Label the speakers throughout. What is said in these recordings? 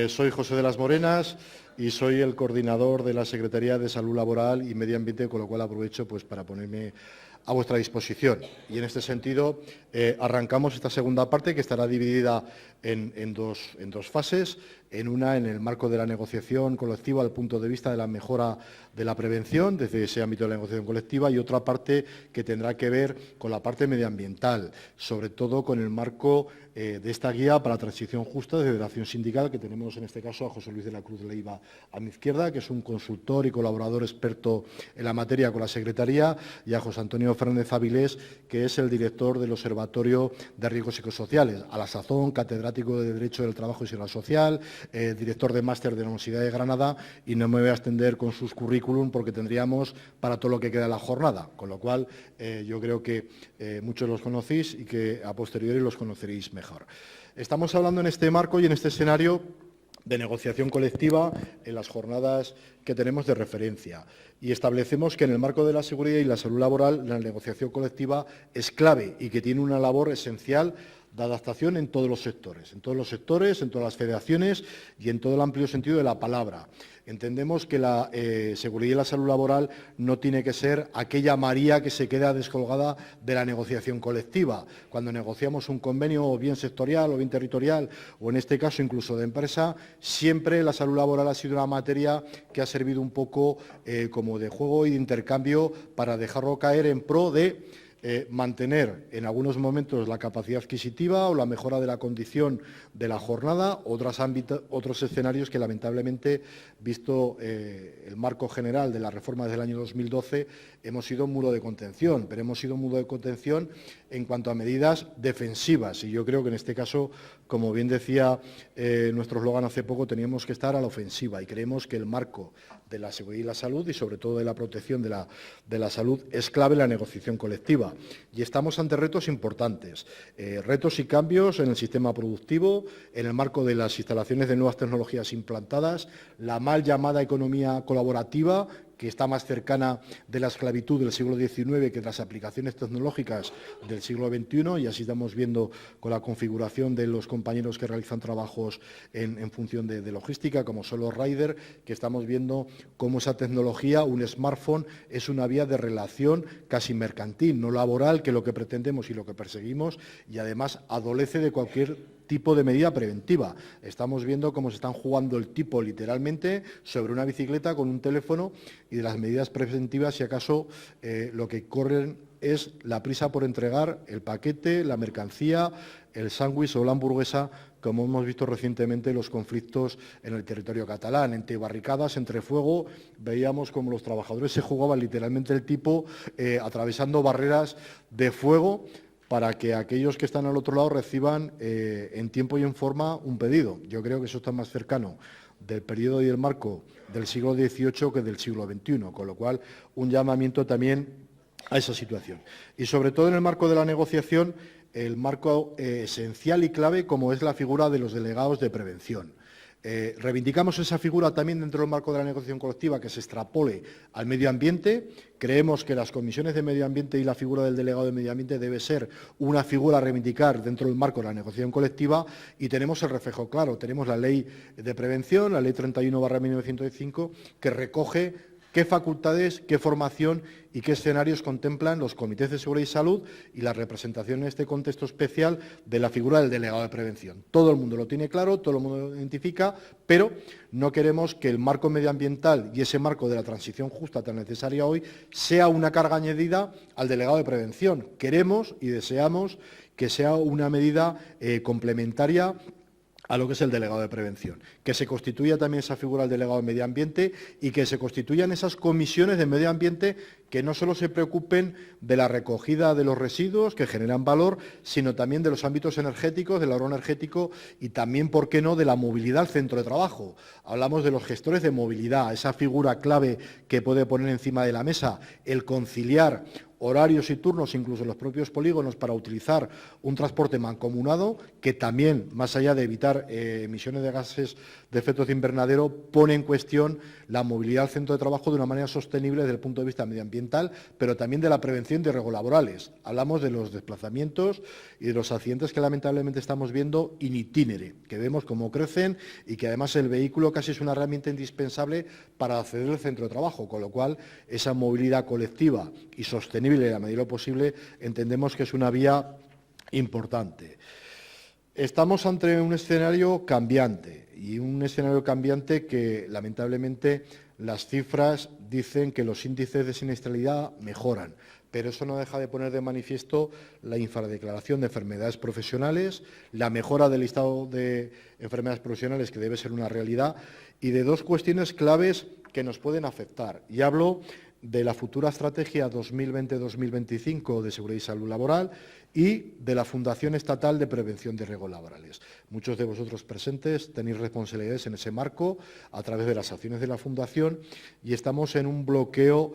Speaker 1: Soy José de las Morenas y soy el coordinador de la Secretaría de Salud Laboral y Medio Ambiente, con lo cual aprovecho para ponerme a vuestra disposición. Y en este sentido arrancamos esta segunda parte, que estará dividida en dos fases. En una, en el marco de la negociación colectiva, desde el punto de vista de la mejora de la prevención, desde ese ámbito de la negociación colectiva, y otra parte que tendrá que ver con la parte medioambiental, sobre todo con el marco de esta guía para la transición justa de Federación Sindical, que tenemos en este caso a José Luis de la Cruz Leiva a mi izquierda, que es un consultor y colaborador experto en la materia con la Secretaría, y a José Antonio Fernández Avilés, que es el director del Observatorio de Riesgos Psicosociales, a la sazón catedrático de Derecho del Trabajo y Seguridad Social, director de máster de la Universidad de Granada, y no me voy a extender con sus currículum porque tendríamos para todo lo que queda de la jornada, con lo cual yo creo que muchos los conocéis y que a posteriori los conoceréis mejor. Estamos hablando en este marco y en este escenario de negociación colectiva en las jornadas que tenemos de referencia, y establecemos que en el marco de la seguridad y la salud laboral la negociación colectiva es clave y que tiene una labor esencial de adaptación en todos los sectores, en todas las federaciones y en todo el amplio sentido de la palabra. Entendemos que la seguridad y la salud laboral no tiene que ser aquella María que se queda descolgada de la negociación colectiva. Cuando negociamos un convenio, o bien sectorial o bien territorial, o en este caso incluso de empresa, siempre la salud laboral ha sido una materia que ha servido un poco como de juego y de intercambio para dejarlo caer en pro de mantener en algunos momentos la capacidad adquisitiva o la mejora de la condición de la jornada, otros escenarios que lamentablemente, visto el marco general de la reforma desde el año 2012, hemos sido un muro de contención, pero hemos sido un muro de contención en cuanto a medidas defensivas, y yo creo que en este caso, como bien decía nuestro eslogan hace poco, teníamos que estar a la ofensiva, y creemos que el marco de la seguridad y la salud, y sobre todo de la protección de la salud, es clave en la negociación colectiva. Y estamos ante retos importantes, retos y cambios en el sistema productivo, en el marco de las instalaciones de nuevas tecnologías implantadas, la mal llamada economía colaborativa, que está más cercana de la esclavitud del siglo XIX que de las aplicaciones tecnológicas del siglo XXI, y así estamos viendo con la configuración de los compañeros que realizan trabajos en función de logística, como son los riders, que estamos viendo cómo esa tecnología, un smartphone, es una vía de relación casi mercantil, no laboral, que es lo que pretendemos y lo que perseguimos, y además adolece de cualquier tipo de medida preventiva. Estamos viendo cómo se están jugando el tipo literalmente sobre una bicicleta con un teléfono, y de las medidas preventivas, si acaso lo que corren es la prisa por entregar el paquete, la mercancía, el sándwich o la hamburguesa, como hemos visto recientemente los conflictos en el territorio catalán. Entre barricadas, entre fuego, veíamos como los trabajadores se jugaban literalmente el tipo atravesando barreras de fuego, para que aquellos que están al otro lado reciban en tiempo y en forma un pedido. Yo creo que eso está más cercano del periodo y el marco del siglo XVIII que del siglo XXI, con lo cual un llamamiento también a esa situación. Y sobre todo en el marco de la negociación, el marco esencial y clave como es la figura de los delegados de prevención. Reivindicamos esa figura también dentro del marco de la negociación colectiva, que se extrapole al medio ambiente. Creemos que las comisiones de medio ambiente y la figura del delegado de medio ambiente debe ser una figura a reivindicar dentro del marco de la negociación colectiva, y tenemos el reflejo claro. Tenemos la Ley de Prevención, la Ley 31/1905, que recoge qué facultades, qué formación y qué escenarios contemplan los comités de seguridad y salud, y la representación en este contexto especial de la figura del delegado de prevención. Todo el mundo lo tiene claro, todo el mundo lo identifica, pero no queremos que el marco medioambiental y ese marco de la transición justa tan necesaria hoy sea una carga añadida al delegado de prevención. Queremos y deseamos que sea una medida complementaria a lo que es el delegado de prevención, que se constituya también esa figura del delegado de medio ambiente, y que se constituyan esas comisiones de medio ambiente que no solo se preocupen de la recogida de los residuos que generan valor, sino también de los ámbitos energéticos, del ahorro energético, y también, ¿por qué no?, de la movilidad al centro de trabajo. Hablamos de los gestores de movilidad, esa figura clave que puede poner encima de la mesa el conciliar horarios y turnos, incluso en los propios polígonos, para utilizar un transporte mancomunado, que también, más allá de evitar emisiones de gases de efecto invernadero, pone en cuestión la movilidad al centro de trabajo de una manera sostenible desde el punto de vista medioambiental ambiental, pero también de la prevención de riesgos laborales. Hablamos de los desplazamientos y de los accidentes que lamentablemente estamos viendo in itinere, que vemos cómo crecen y que además el vehículo casi es una herramienta indispensable para acceder al centro de trabajo, con lo cual esa movilidad colectiva y sostenible en la medida de lo posible entendemos que es una vía importante. Estamos ante un escenario cambiante y un escenario cambiante que lamentablemente las cifras dicen que los índices de siniestralidad mejoran, pero eso no deja de poner de manifiesto la infradeclaración de enfermedades profesionales, la mejora del listado de enfermedades profesionales que debe ser una realidad y de dos cuestiones claves que nos pueden afectar. Y hablo de la futura estrategia 2020-2025 de seguridad y salud laboral y de la Fundación Estatal de Prevención de Riesgos Laborales. Muchos de vosotros presentes tenéis responsabilidades en ese marco a través de las acciones de la Fundación y estamos en un bloqueo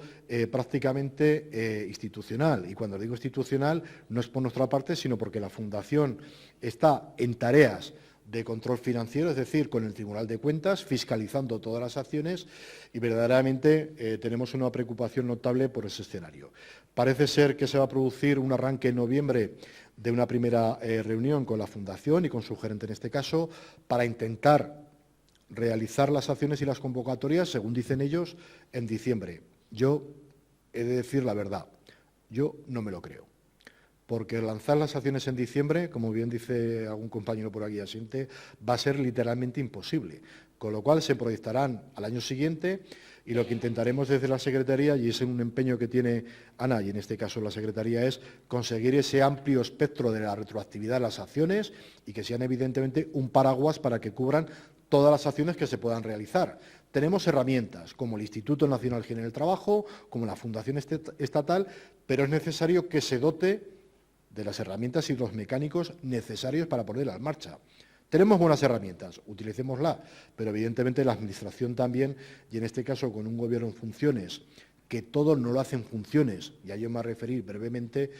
Speaker 1: prácticamente institucional. Y cuando digo institucional no es por nuestra parte, sino porque la Fundación está en tareas de control financiero, es decir, con el Tribunal de Cuentas, fiscalizando todas las acciones y verdaderamente tenemos una preocupación notable por ese escenario. Parece ser que se va a producir un arranque en noviembre de una primera reunión con la Fundación y con su gerente en este caso para intentar realizar las acciones y las convocatorias, según dicen ellos, en diciembre. Yo he de decir la verdad, yo no me lo creo. Porque lanzar las acciones en diciembre, como bien dice algún compañero por aquí asiente, va a ser literalmente imposible. Con lo cual se proyectarán al año siguiente y lo que intentaremos desde la Secretaría, y es un empeño que tiene Ana, y en este caso la Secretaría, es conseguir ese amplio espectro de la retroactividad de las acciones y que sean evidentemente un paraguas para que cubran todas las acciones que se puedan realizar. Tenemos herramientas como el Instituto Nacional General del Trabajo, como la Fundación Estatal, pero es necesario que se dote de las herramientas y los mecánicos necesarios para ponerla en marcha. Tenemos buenas herramientas, utilicémoslas, pero evidentemente la Administración también, y en este caso con un Gobierno en funciones, que todo no lo hace en funciones, y a ello me voy a referir brevemente,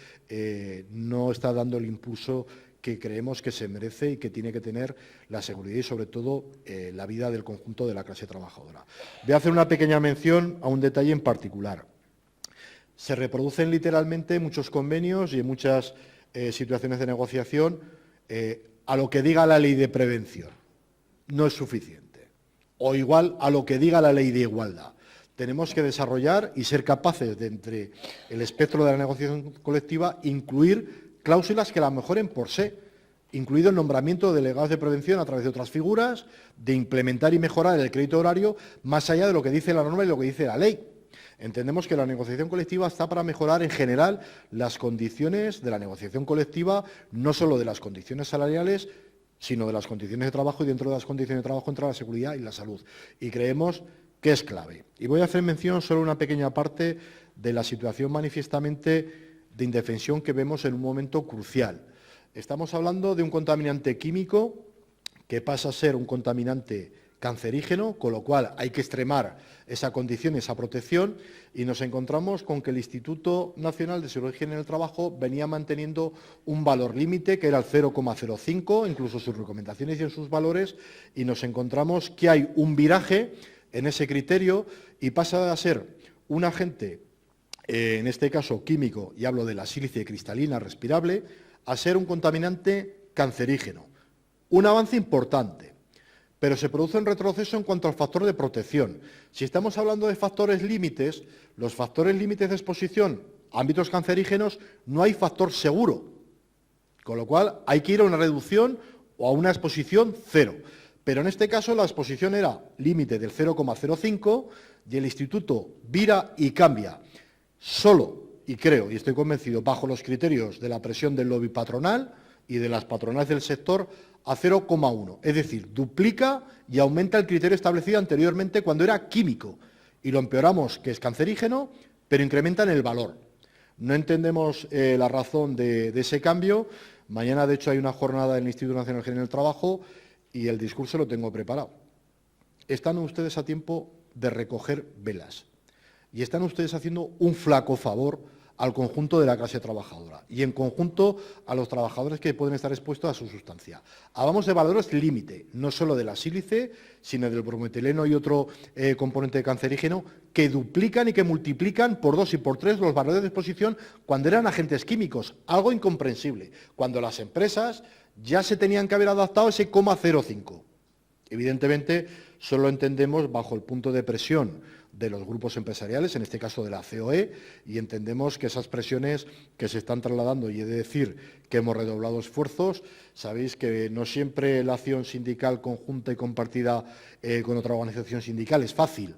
Speaker 1: no está dando el impulso que creemos que se merece y que tiene que tener la seguridad y, sobre todo, la vida del conjunto de la clase trabajadora. Voy a hacer una pequeña mención a un detalle en particular. Se reproducen literalmente muchos convenios y en muchas situaciones de negociación a lo que diga la ley de prevención. No es suficiente. O igual a lo que diga la ley de igualdad. Tenemos que desarrollar y ser capaces de, entre el espectro de la negociación colectiva, incluir cláusulas que la mejoren por sí, incluido el nombramiento de delegados de prevención a través de otras figuras, de implementar y mejorar el crédito horario más allá de lo que dice la norma y lo que dice la ley. Entendemos que la negociación colectiva está para mejorar en general las condiciones de la negociación colectiva, no solo de las condiciones salariales, sino de las condiciones de trabajo y dentro de las condiciones de trabajo contra la seguridad y la salud. Y creemos que es clave. Y voy a hacer mención solo una pequeña parte de la situación manifiestamente de indefensión que vemos en un momento crucial. Estamos hablando de un contaminante químico que pasa a ser un contaminante cancerígeno, con lo cual hay que extremar esa condición y esa protección, y nos encontramos con que el Instituto Nacional de Seguridad y Higiene en el Trabajo venía manteniendo un valor límite que era el 0,05, incluso sus recomendaciones y en sus valores, y nos encontramos que hay un viraje en ese criterio y pasa a ser un agente, en este caso químico, y hablo de la sílice cristalina respirable, a ser un contaminante cancerígeno. Un avance importante. Pero se produce un retroceso en cuanto al factor de protección. Si estamos hablando de factores límites, los factores límites de exposición a ámbitos cancerígenos, no hay factor seguro, con lo cual hay que ir a una reducción o a una exposición cero. Pero en este caso la exposición era límite del 0,05 y el Instituto vira y cambia solo, y creo, y estoy convencido, bajo los criterios de la presión del lobby patronal y de las patronales del sector, a 0,1, es decir, duplica y aumenta el criterio establecido anteriormente cuando era químico, y lo empeoramos, que es cancerígeno, pero incrementan el valor. No entendemos la razón de ese cambio. Mañana, de hecho, hay una jornada en el Instituto Nacional General del Trabajo y el discurso lo tengo preparado. Están ustedes a tiempo de recoger velas y están ustedes haciendo un flaco favor al conjunto de la clase trabajadora y en conjunto a los trabajadores que pueden estar expuestos a su sustancia. Hablamos de valores límite, no solo de la sílice, sino del brometileno y otro componente cancerígeno que duplican y que multiplican por 2 y por 3 los valores de exposición cuando eran agentes químicos, algo incomprensible, cuando las empresas ya se tenían que haber adaptado a ese 0,05. Evidentemente, solo entendemos bajo el punto de presión de los grupos empresariales, en este caso de la COE, y entendemos que esas presiones que se están trasladando, y he de decir que hemos redoblado esfuerzos, sabéis que no siempre la acción sindical conjunta y compartida con otra organización sindical es fácil.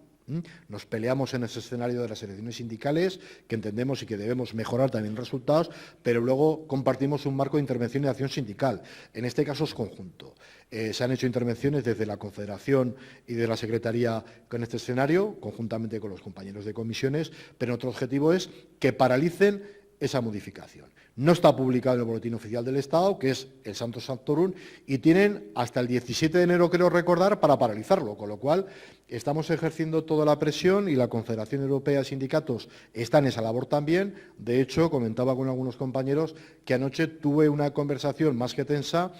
Speaker 1: Nos peleamos en ese escenario de las elecciones sindicales, que entendemos y que debemos mejorar también resultados, pero luego compartimos un marco de intervención y de acción sindical. En este caso es conjunto. Se han hecho intervenciones desde la Confederación y de la Secretaría con este escenario, conjuntamente con los compañeros de comisiones, pero nuestro objetivo es que paralicen esa modificación. No está publicado en el Boletín Oficial del Estado, que es el Santo Sanctorum, y tienen hasta el 17 de enero, creo recordar, para paralizarlo, con lo cual estamos ejerciendo toda la presión y la Confederación Europea de Sindicatos está en esa labor también. De hecho, comentaba con algunos compañeros que anoche tuve una conversación más que tensa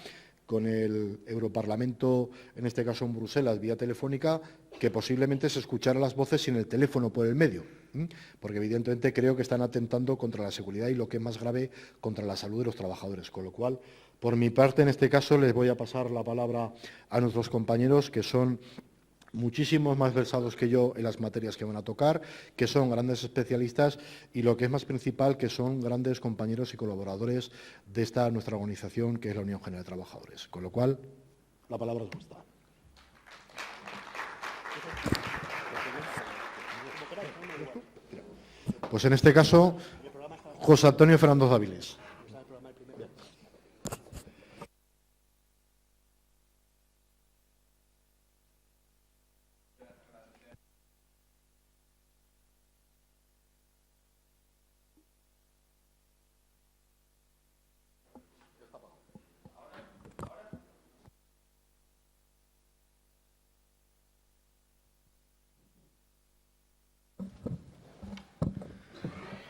Speaker 1: con el Europarlamento, en este caso en Bruselas, vía telefónica, que posiblemente se escucharan las voces sin el teléfono por el medio, porque evidentemente creo que están atentando contra la seguridad y, lo que es más grave, contra la salud de los trabajadores. Con lo cual, por mi parte, en este caso, les voy a pasar la palabra a nuestros compañeros, que son muchísimos más versados que yo en las materias que van a tocar, que son grandes especialistas y, lo que es más principal, que son grandes compañeros y colaboradores de esta nuestra organización, que es la Unión General de Trabajadores. Con lo cual, la palabra es vuestra. Pues en este caso, José Antonio Fernández Dáviles.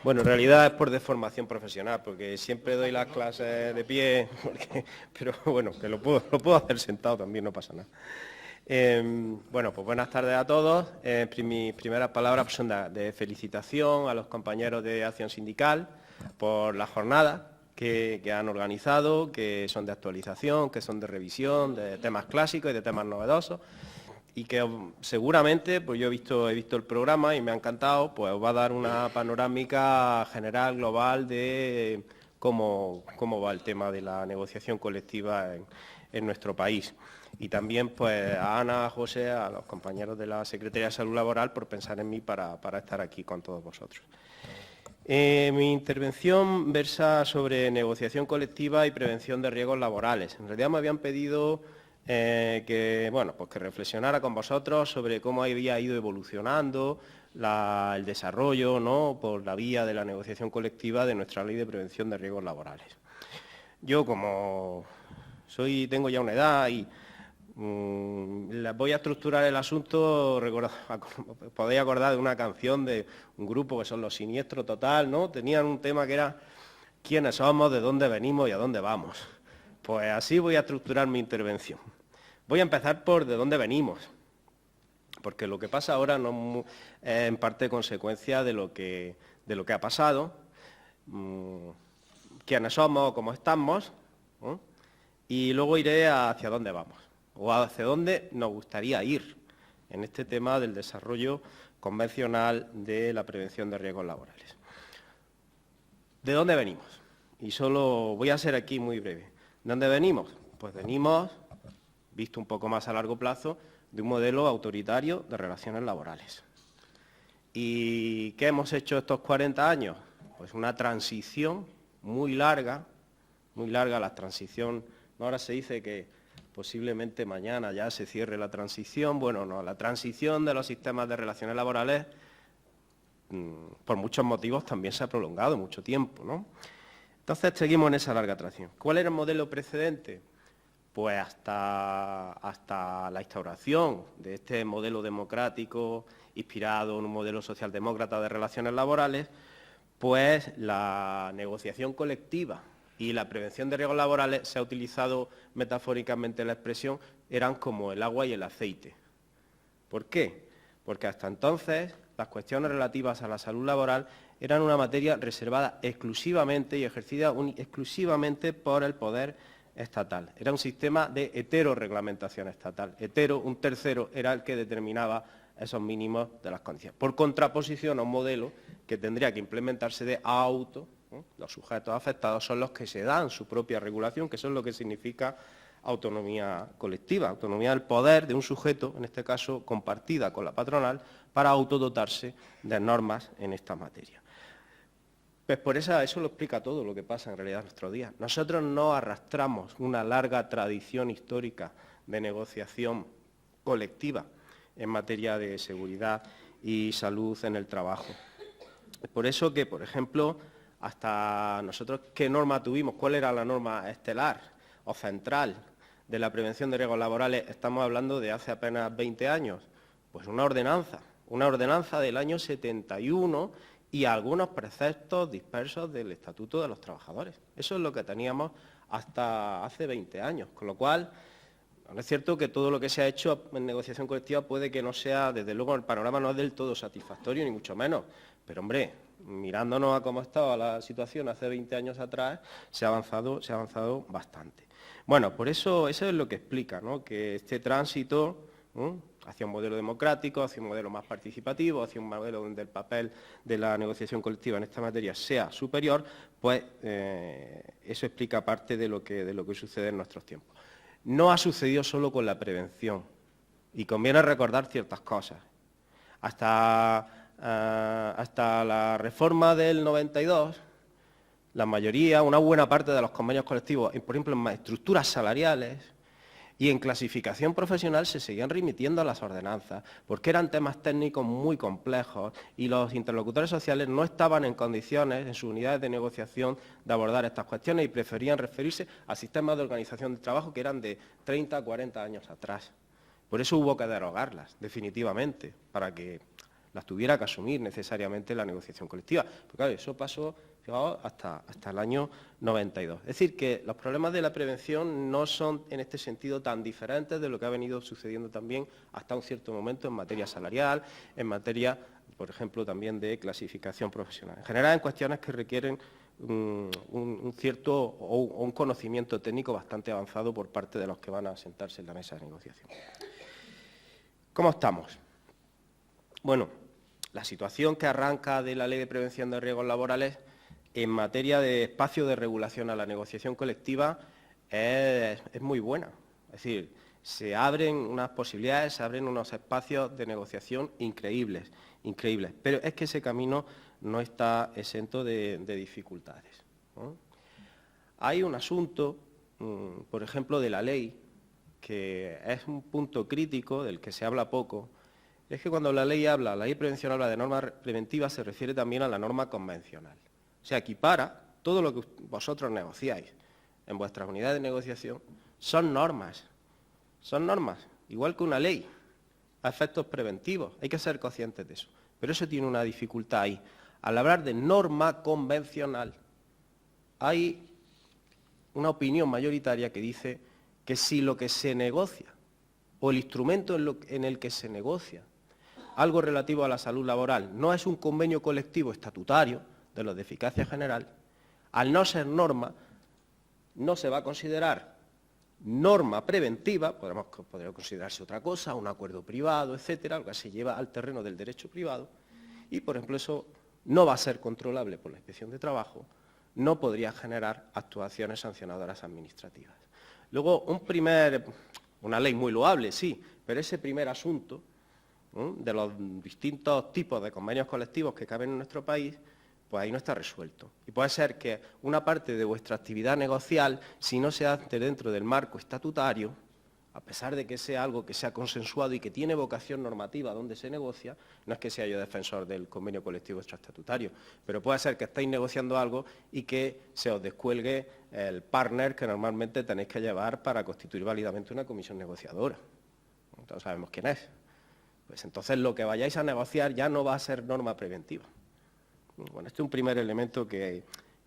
Speaker 2: Bueno, en realidad es por deformación profesional, porque siempre doy las clases de pie, pero bueno, que lo puedo hacer sentado también, no pasa nada. Bueno, pues buenas tardes a todos. Mis primeras palabras son de felicitación a los compañeros de Acción Sindical por la jornada que han organizado, que son de actualización, que son de revisión, de temas clásicos y de temas novedosos, y que seguramente, pues yo he visto el programa y me ha encantado, pues os va a dar una panorámica general, global, de cómo va el tema de la negociación colectiva en nuestro país. Y también, pues, a Ana, a José, a los compañeros de la Secretaría de Salud Laboral, por pensar en mí para estar aquí con todos vosotros. Mi intervención versa sobre negociación colectiva y prevención de riesgos laborales. En realidad me habían pedido que reflexionara con vosotros sobre cómo había ido evolucionando el desarrollo, ¿no?, por la vía de la negociación colectiva de nuestra Ley de Prevención de Riesgos Laborales. Yo, como tengo ya una edad y voy a estructurar el asunto, podéis acordar de una canción de un grupo que son Los Siniestros Total, ¿no? Tenían un tema que era quiénes somos, de dónde venimos y a dónde vamos. Pues así voy a estructurar mi intervención. Voy a empezar por de dónde venimos, porque lo que pasa ahora no es en parte consecuencia de lo que ha pasado, quiénes somos, cómo estamos, ¿no? Y luego iré hacia dónde vamos, o hacia dónde nos gustaría ir en este tema del desarrollo convencional de la prevención de riesgos laborales. ¿De dónde venimos? Y solo voy a ser aquí muy breve. ¿De dónde venimos? Pues venimos, visto un poco más a largo plazo, de un modelo autoritario de relaciones laborales. ¿Y qué hemos hecho estos 40 años? Pues una transición muy larga, la transición. Ahora se dice que posiblemente mañana ya se cierre la transición. Bueno, no, la transición de los sistemas de relaciones laborales, por muchos motivos, también se ha prolongado mucho tiempo, ¿no? Entonces seguimos en esa larga transición. ¿Cuál era el modelo precedente? Pues hasta la instauración de este modelo democrático, inspirado en un modelo socialdemócrata de relaciones laborales, pues la negociación colectiva y la prevención de riesgos laborales, se ha utilizado metafóricamente la expresión, eran como el agua y el aceite. ¿Por qué? Porque hasta entonces las cuestiones relativas a la salud laboral eran una materia reservada exclusivamente y ejercida exclusivamente por el poder estatal. Era un sistema de heterorreglamentación estatal. Un tercero, era el que determinaba esos mínimos de las condiciones. Por contraposición a un modelo que tendría que implementarse de auto. Los sujetos afectados son los que se dan su propia regulación, que eso es lo que significa autonomía colectiva, autonomía del poder de un sujeto, en este caso compartida con la patronal, para autodotarse de normas en esta materia. Pues por eso lo explica todo lo que pasa en realidad en nuestros días. Nosotros no arrastramos una larga tradición histórica de negociación colectiva en materia de seguridad y salud en el trabajo. Es por eso que, por ejemplo, hasta nosotros, ¿qué norma tuvimos? ¿Cuál era la norma estelar o central de la prevención de riesgos laborales? Estamos hablando de hace apenas 20 años. Pues una ordenanza del año 71 y algunos preceptos dispersos del Estatuto de los Trabajadores. Eso es lo que teníamos hasta hace 20 años, con lo cual, no es cierto que todo lo que se ha hecho en negociación colectiva puede que no sea, desde luego el panorama no es del todo satisfactorio, ni mucho menos, pero hombre, mirándonos a cómo estaba la situación hace 20 años atrás, se ha avanzado bastante. Bueno, por eso es lo que explica, ¿no?, que este tránsito hacia un modelo democrático, hacia un modelo más participativo, hacia un modelo donde el papel de la negociación colectiva en esta materia sea superior, pues eso explica parte de lo que sucede en nuestros tiempos. No ha sucedido solo con la prevención, y conviene recordar ciertas cosas. Hasta la reforma del 92, la mayoría, una buena parte de los convenios colectivos, por ejemplo, en estructuras salariales y en clasificación profesional, se seguían remitiendo a las ordenanzas, porque eran temas técnicos muy complejos y los interlocutores sociales no estaban en condiciones, en sus unidades de negociación, de abordar estas cuestiones y preferían referirse a sistemas de organización del trabajo que eran de 30 a 40 años atrás. Por eso hubo que derogarlas, definitivamente, para que las tuviera que asumir necesariamente la negociación colectiva. Porque claro, eso pasó, fijaos, hasta el año 92. Es decir, que los problemas de la prevención no son en este sentido tan diferentes de lo que ha venido sucediendo también hasta un cierto momento en materia salarial, en materia, por ejemplo, también de clasificación profesional. En general, en cuestiones que requieren un cierto o un conocimiento técnico bastante avanzado por parte de los que van a sentarse en la mesa de negociación. ¿Cómo estamos? Bueno, la situación que arranca de la Ley de Prevención de Riesgos Laborales en materia de espacio de regulación a la negociación colectiva es muy buena. Es decir, se abren unas posibilidades, se abren unos espacios de negociación increíbles. Pero es que ese camino no está exento de dificultades, ¿no? Hay un asunto, por ejemplo, de la ley, que es un punto crítico del que se habla poco. Es que cuando la ley de prevención habla de normas preventivas, se refiere también a la norma convencional. O sea, equipara todo lo que vosotros negociáis en vuestras unidades de negociación, son normas, igual que una ley, a efectos preventivos. Hay que ser conscientes de eso. Pero eso tiene una dificultad ahí. Al hablar de norma convencional, hay una opinión mayoritaria que dice que si lo que se negocia, o el instrumento en el que se negocia, algo relativo a la salud laboral, no es un convenio colectivo estatutario de los de eficacia general, al no ser norma, no se va a considerar norma preventiva, podría considerarse otra cosa, un acuerdo privado, etcétera, algo que se lleva al terreno del derecho privado, y por ejemplo eso no va a ser controlable por la Inspección de Trabajo, no podría generar actuaciones sancionadoras administrativas. Luego, una ley muy loable, sí, pero ese primer asunto de los distintos tipos de convenios colectivos que caben en nuestro país, pues ahí no está resuelto. Y puede ser que una parte de vuestra actividad negocial, si no se hace dentro del marco estatutario, a pesar de que sea algo que sea consensuado y que tiene vocación normativa donde se negocia, no es que sea yo defensor del convenio colectivo extraestatutario, pero puede ser que estéis negociando algo y que se os descuelgue el partner que normalmente tenéis que llevar para constituir válidamente una comisión negociadora. Entonces sabemos quién es. Pues entonces lo que vayáis a negociar ya no va a ser norma preventiva. Bueno, este es un primer elemento del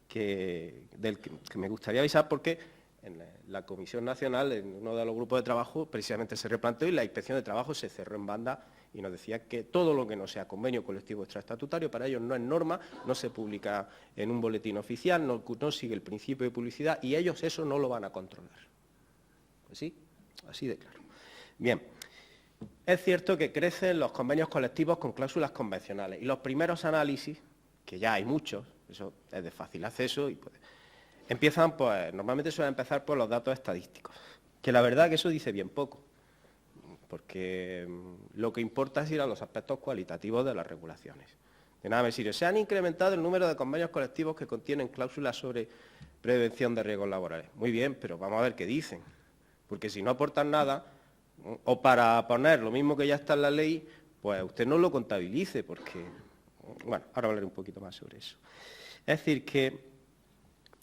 Speaker 2: que me gustaría avisar, porque en la Comisión Nacional, en uno de los grupos de trabajo, precisamente se replanteó y la Inspección de Trabajo se cerró en banda y nos decía que todo lo que no sea convenio colectivo extraestatutario para ellos no es norma, no se publica en un boletín oficial, no sigue el principio de publicidad y ellos eso no lo van a controlar. Pues sí, así de claro. Bien, es cierto que crecen los convenios colectivos con cláusulas convencionales y los primeros análisis, que ya hay muchos, eso es de fácil acceso, y empiezan, pues, normalmente suelen empezar por los datos estadísticos, que la verdad que eso dice bien poco, porque lo que importa es ir a los aspectos cualitativos de las regulaciones. De nada me sirve. Se han incrementado el número de convenios colectivos que contienen cláusulas sobre prevención de riesgos laborales. Muy bien, pero vamos a ver qué dicen, porque si no aportan nada, o para poner lo mismo que ya está en la ley, pues usted no lo contabilice, porque, bueno, ahora hablaré un poquito más sobre eso. Es decir, que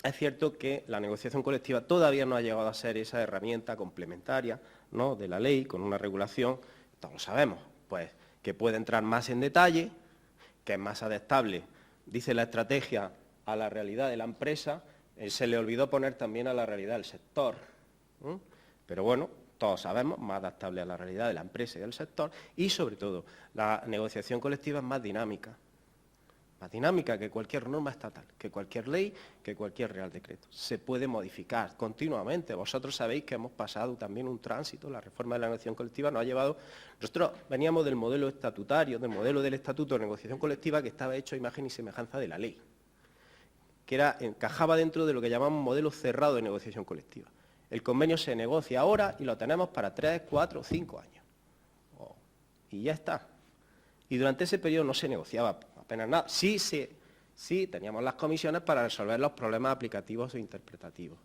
Speaker 2: es cierto que la negociación colectiva todavía no ha llegado a ser esa herramienta complementaria, ¿no?, de la ley, con una regulación, todos lo sabemos, pues que puede entrar más en detalle, que es más adaptable, dice la estrategia, a la realidad de la empresa, se le olvidó poner también a la realidad del sector, pero bueno, todos sabemos, más adaptable a la realidad de la empresa y del sector, y sobre todo, la negociación colectiva es más dinámica que cualquier norma estatal, que cualquier ley, que cualquier real decreto. Se puede modificar continuamente. Vosotros sabéis que hemos pasado también un tránsito, la reforma de la negociación colectiva nos ha llevado... Nosotros veníamos del modelo estatutario, del modelo del estatuto de negociación colectiva que estaba hecho a imagen y semejanza de la ley, que encajaba dentro de lo que llamamos modelo cerrado de negociación colectiva. El convenio se negocia ahora y lo tenemos para 3, 4, 5 años. Y ya está. Y durante ese periodo no se negociaba apenas nada. Sí, teníamos las comisiones para resolver los problemas aplicativos e interpretativos,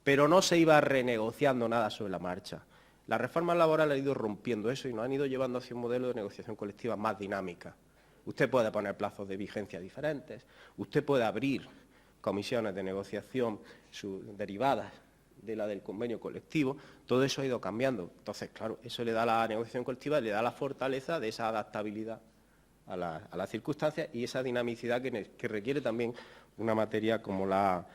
Speaker 2: pero no se iba renegociando nada sobre la marcha. La reforma laboral ha ido rompiendo eso y nos han ido llevando hacia un modelo de negociación colectiva más dinámica. Usted puede poner plazos de vigencia diferentes, usted puede abrir comisiones de negociación derivadas de la del convenio colectivo, todo eso ha ido cambiando. Entonces, claro, eso le da a la negociación colectiva, le da la fortaleza de esa adaptabilidad a las circunstancias y esa dinamicidad que requiere también una materia como la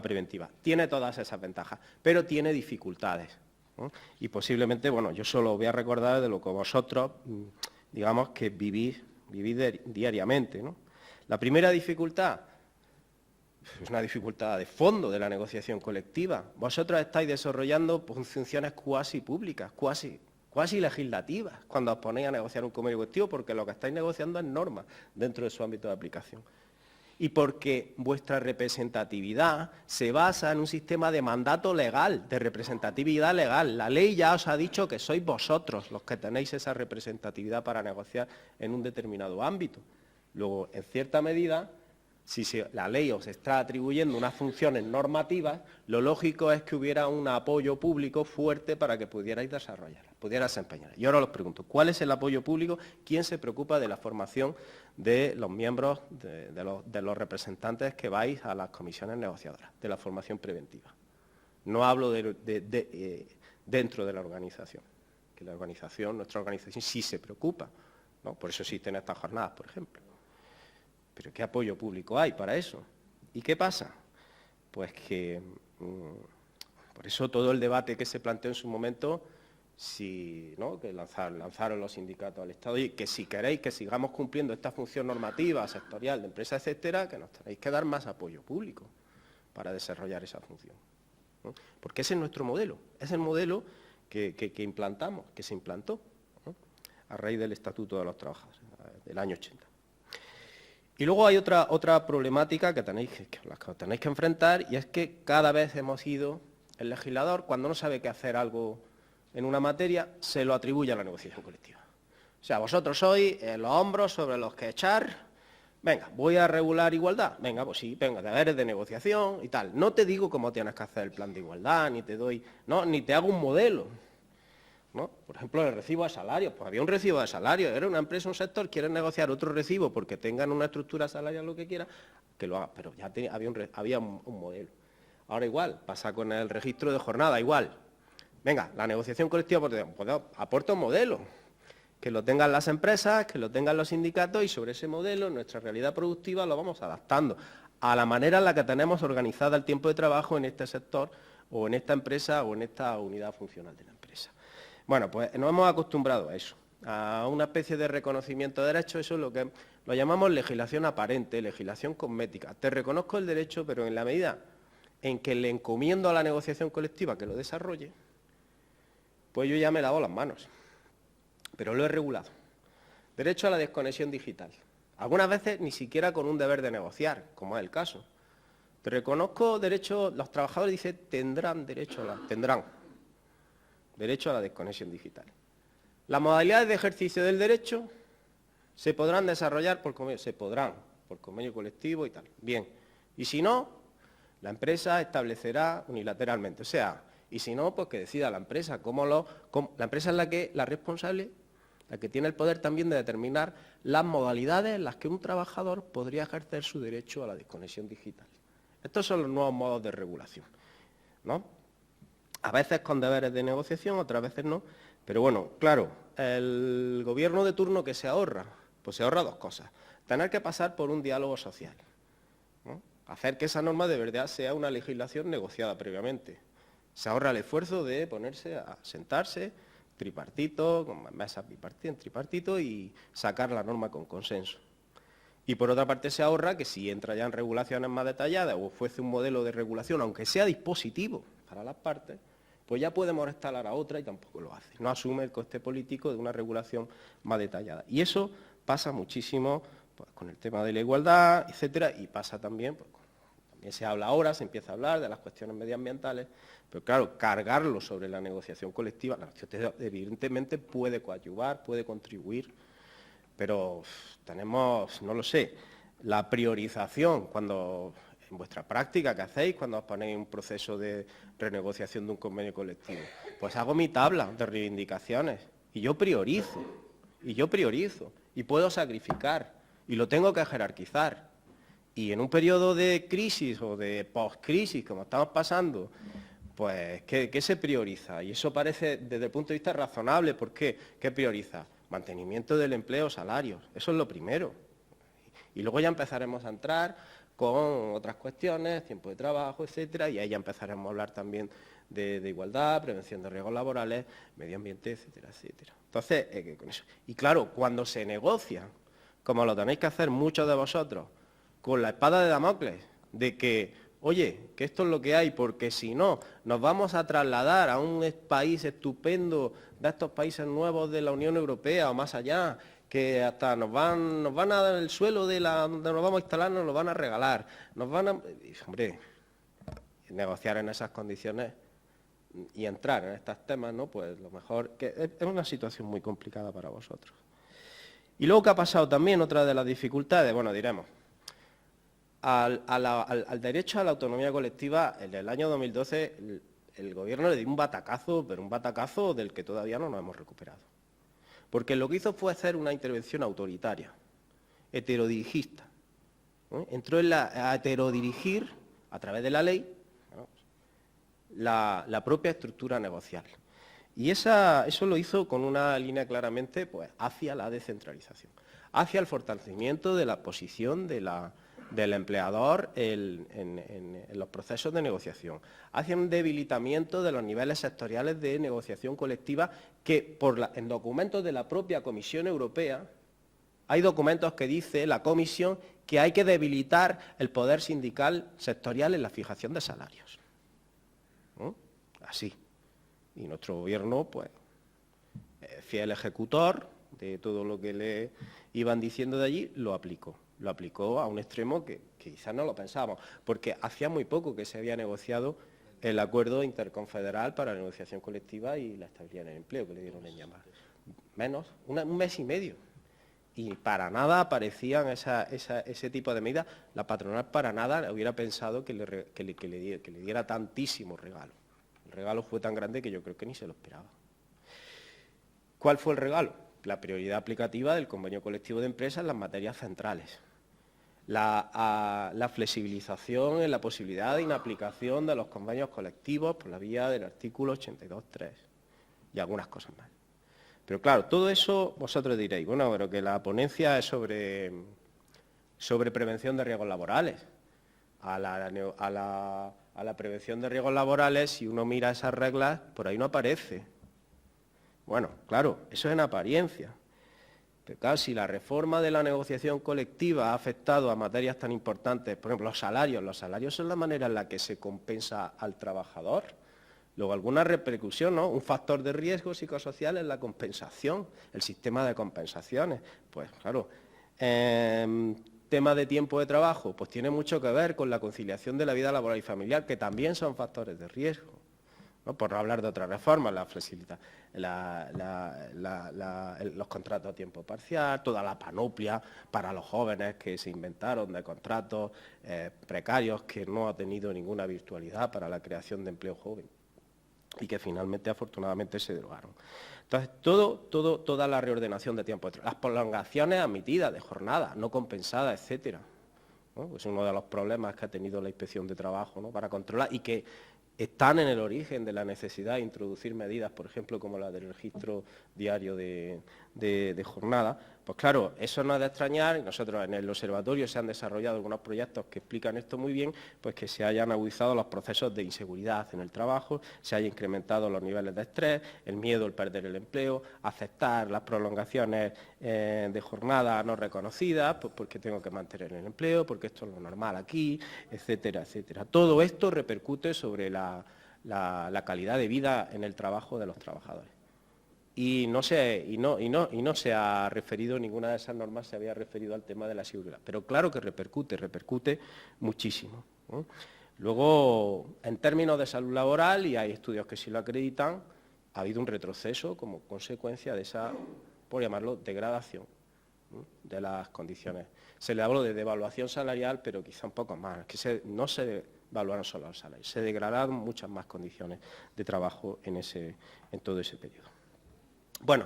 Speaker 2: preventiva. Tiene todas esas ventajas, pero tiene dificultades, ¿no? Y posiblemente, bueno, yo solo voy a recordar de lo que vosotros, digamos, que vivís diariamente, ¿no? La primera dificultad es una dificultad de fondo de la negociación colectiva. Vosotros estáis desarrollando funciones cuasi públicas, cuasi legislativas, cuando os ponéis a negociar un convenio colectivo, porque lo que estáis negociando es normas dentro de su ámbito de aplicación. Y porque vuestra representatividad se basa en un sistema de mandato legal, de representatividad legal. La ley ya os ha dicho que sois vosotros los que tenéis esa representatividad para negociar en un determinado ámbito. Luego, en cierta medida, si la ley os está atribuyendo unas funciones normativas, lo lógico es que hubiera un apoyo público fuerte para que pudierais desarrollarlas, pudierais desempeñar. Y ahora os pregunto, ¿cuál es el apoyo público? ¿Quién se preocupa de la formación de los miembros, de los representantes que vais a las comisiones negociadoras, de la formación preventiva? No hablo dentro de la organización, que nuestra organización sí se preocupa, ¿no? Por eso existen estas jornadas, por ejemplo. ¿Pero qué apoyo público hay para eso? ¿Y qué pasa? Pues que, por eso todo el debate que se planteó en su momento, ¿no?, que lanzaron los sindicatos al Estado, y que si queréis que sigamos cumpliendo esta función normativa, sectorial, de empresas, etcétera, que nos tenéis que dar más apoyo público para desarrollar esa función, ¿no? Porque ese es nuestro modelo, es el modelo que implantamos, que se implantó, ¿no?, a raíz del Estatuto de los Trabajadores del año 80. Y luego hay otra problemática que tenéis que enfrentar, y es que cada vez el legislador, cuando no sabe qué hacer algo en una materia, se lo atribuye a la negociación colectiva. O sea, vosotros sois los hombros sobre los que echar, venga, voy a regular igualdad, venga, pues sí, venga, deberes de negociación y tal. No te digo cómo tienes que hacer el plan de igualdad, ni te hago un modelo, ¿no? Por ejemplo, el recibo de salario, pues había un recibo de salario, era una empresa, un sector, quieren negociar otro recibo porque tengan una estructura salarial, lo que quiera, que lo haga, pero ya había un modelo. Ahora igual, pasa con el registro de jornada, igual. Venga, la negociación colectiva, pues aporta un modelo. que lo tengan las empresas, que lo tengan los sindicatos y sobre ese modelo, nuestra realidad productiva, lo vamos adaptando a la manera en la que tenemos organizada el tiempo de trabajo en este sector o en esta empresa o en esta unidad funcional de la empresa. Bueno, pues nos hemos acostumbrado a eso, a una especie de reconocimiento de derechos, eso es lo que lo llamamos legislación aparente, legislación cosmética. Te reconozco el derecho, pero en la medida en que le encomiendo a la negociación colectiva que lo desarrolle, pues yo ya me lavo las manos. Pero lo he regulado. Derecho a la desconexión digital. Algunas veces ni siquiera con un deber de negociar, como es el caso. Te reconozco derecho, los trabajadores dicen tendrán derecho a la desconexión digital. Las modalidades de ejercicio del derecho se podrán desarrollar por convenio colectivo y tal. Bien. Y si no, la empresa establecerá unilateralmente. O sea, y si no, pues que decida la empresa. La empresa es la responsable, la que tiene el poder también de determinar las modalidades en las que un trabajador podría ejercer su derecho a la desconexión digital. Estos son los nuevos modos de regulación, ¿no? A veces con deberes de negociación, otras veces no. Pero bueno, claro, el gobierno de turno que se ahorra, pues se ahorra dos cosas. Tener que pasar por un diálogo social, ¿no? Hacer que esa norma de verdad sea una legislación negociada previamente. Se ahorra el esfuerzo de ponerse a sentarse, tripartito, con mesas bipartito, tripartito y sacar la norma con consenso. Y por otra parte se ahorra que si entra ya en regulaciones más detalladas o fuese un modelo de regulación, aunque sea dispositivo para las partes, pues ya podemos instalar a otra y tampoco lo hace. No asume el coste político de una regulación más detallada. Y eso pasa muchísimo pues, con el tema de la igualdad, etcétera, y pasa también, pues, también se habla ahora, se empieza a hablar de las cuestiones medioambientales, pero claro, cargarlo sobre la negociación colectiva, evidentemente puede coadyuvar, puede contribuir, pero tenemos, no lo sé, la priorización cuando en vuestra práctica que hacéis cuando os ponéis en un proceso de renegociación de un convenio colectivo. Pues hago mi tabla de reivindicaciones y yo priorizo, y puedo sacrificar, y lo tengo que jerarquizar. Y en un periodo de crisis o de post-crisis, como estamos pasando, pues, ¿qué se prioriza? Y eso parece, desde el punto de vista razonable, ¿por qué? ¿Qué prioriza? Mantenimiento del empleo, salarios, eso es lo primero. Y luego ya empezaremos a entrar con otras cuestiones, tiempo de trabajo, etcétera, y ahí ya empezaremos a hablar también de igualdad, prevención de riesgos laborales, medio ambiente, etcétera, etcétera. Entonces, con eso. Y claro, cuando se negocia, como lo tenéis que hacer muchos de vosotros, con la espada de Damocles, de que, oye, que esto es lo que hay, porque si no, nos vamos a trasladar a un país estupendo de estos países nuevos de la Unión Europea o más allá, que hasta nos van a dar el suelo donde nos vamos a instalar, nos lo van a regalar, hombre, negociar en esas condiciones y entrar en estos temas, ¿no? Pues lo mejor, que es una situación muy complicada para vosotros. Y luego, ¿qué ha pasado también? Otra de las dificultades, bueno, diremos, al derecho a la autonomía colectiva, en el año 2012, el gobierno le dio un batacazo, pero un batacazo del que todavía no nos hemos recuperado. Porque lo que hizo fue hacer una intervención autoritaria, heterodirigista, ¿no? Entró a heterodirigir, a través de la ley, ¿no? la propia estructura negocial. Y eso lo hizo con una línea claramente pues, hacia la descentralización, hacia el fortalecimiento de la posición del empleador en los procesos de negociación, hacia un debilitamiento de los niveles sectoriales de negociación colectiva que en documentos de la propia Comisión Europea hay documentos que dice la Comisión que hay que debilitar el poder sindical sectorial en la fijación de salarios. ¿No? Así. Y nuestro gobierno, pues, fiel ejecutor de todo lo que le iban diciendo de allí, lo aplicó. Lo aplicó a un extremo que quizás no lo pensábamos, porque hacía muy poco que se había negociado el acuerdo interconfederal para la negociación colectiva y la estabilidad en el empleo, que le dieron en llamar. Menos, un mes y medio. Y para nada aparecían ese tipo de medidas. La patronal para nada hubiera pensado que le diera tantísimo regalo. El regalo fue tan grande que yo creo que ni se lo esperaba. ¿Cuál fue el regalo? La prioridad aplicativa del convenio colectivo de empresas en las materias centrales. La flexibilización en la posibilidad de inaplicación de los convenios colectivos por la vía del artículo 82.3 y algunas cosas más. Pero claro, todo eso vosotros diréis, bueno, pero que la ponencia es sobre prevención de riesgos laborales. A la prevención de riesgos laborales, si uno mira esas reglas, por ahí no aparece. Bueno, claro, eso es en apariencia. Pero claro, si la reforma de la negociación colectiva ha afectado a materias tan importantes, por ejemplo, los salarios son la manera en la que se compensa al trabajador. Luego, alguna repercusión, ¿no? Un factor de riesgo psicosocial es la compensación, el sistema de compensaciones. Pues claro, tema de tiempo de trabajo, pues tiene mucho que ver con la conciliación de la vida laboral y familiar, que también son factores de riesgo, ¿no? Por no hablar de otras reformas, la flexibilidad, los contratos a tiempo parcial, toda la panoplia para los jóvenes que se inventaron de contratos precarios que no ha tenido ninguna virtualidad para la creación de empleo joven y que finalmente, afortunadamente, se derogaron. Entonces, toda la reordenación de tiempo, las prolongaciones admitidas de jornada, no compensadas, etcétera, ¿no? Es uno de los problemas que ha tenido la Inspección de Trabajo, ¿no? Para controlar y que están en el origen de la necesidad de introducir medidas, por ejemplo, como la del registro diario de jornada. Pues claro, eso no es de extrañar, y nosotros en el observatorio se han desarrollado algunos proyectos que explican esto muy bien, pues que se hayan agudizado los procesos de inseguridad en el trabajo, se hayan incrementado los niveles de estrés, el miedo al perder el empleo, aceptar las prolongaciones de jornada no reconocidas, pues porque tengo que mantener el empleo, porque esto es lo normal aquí, etcétera, etcétera. Todo esto repercute sobre la calidad de vida en el trabajo de los trabajadores. Y no se ha referido, ninguna de esas normas se había referido al tema de la seguridad. Pero claro que repercute muchísimo, ¿no? Luego, en términos de salud laboral, y hay estudios que sí lo acreditan, ha habido un retroceso como consecuencia de esa, por llamarlo, degradación, ¿no? De las condiciones. Se le habló de devaluación salarial, pero quizá un poco más, que no se evaluaron solo los salarios, se degradaron muchas más condiciones de trabajo en todo ese periodo. Bueno,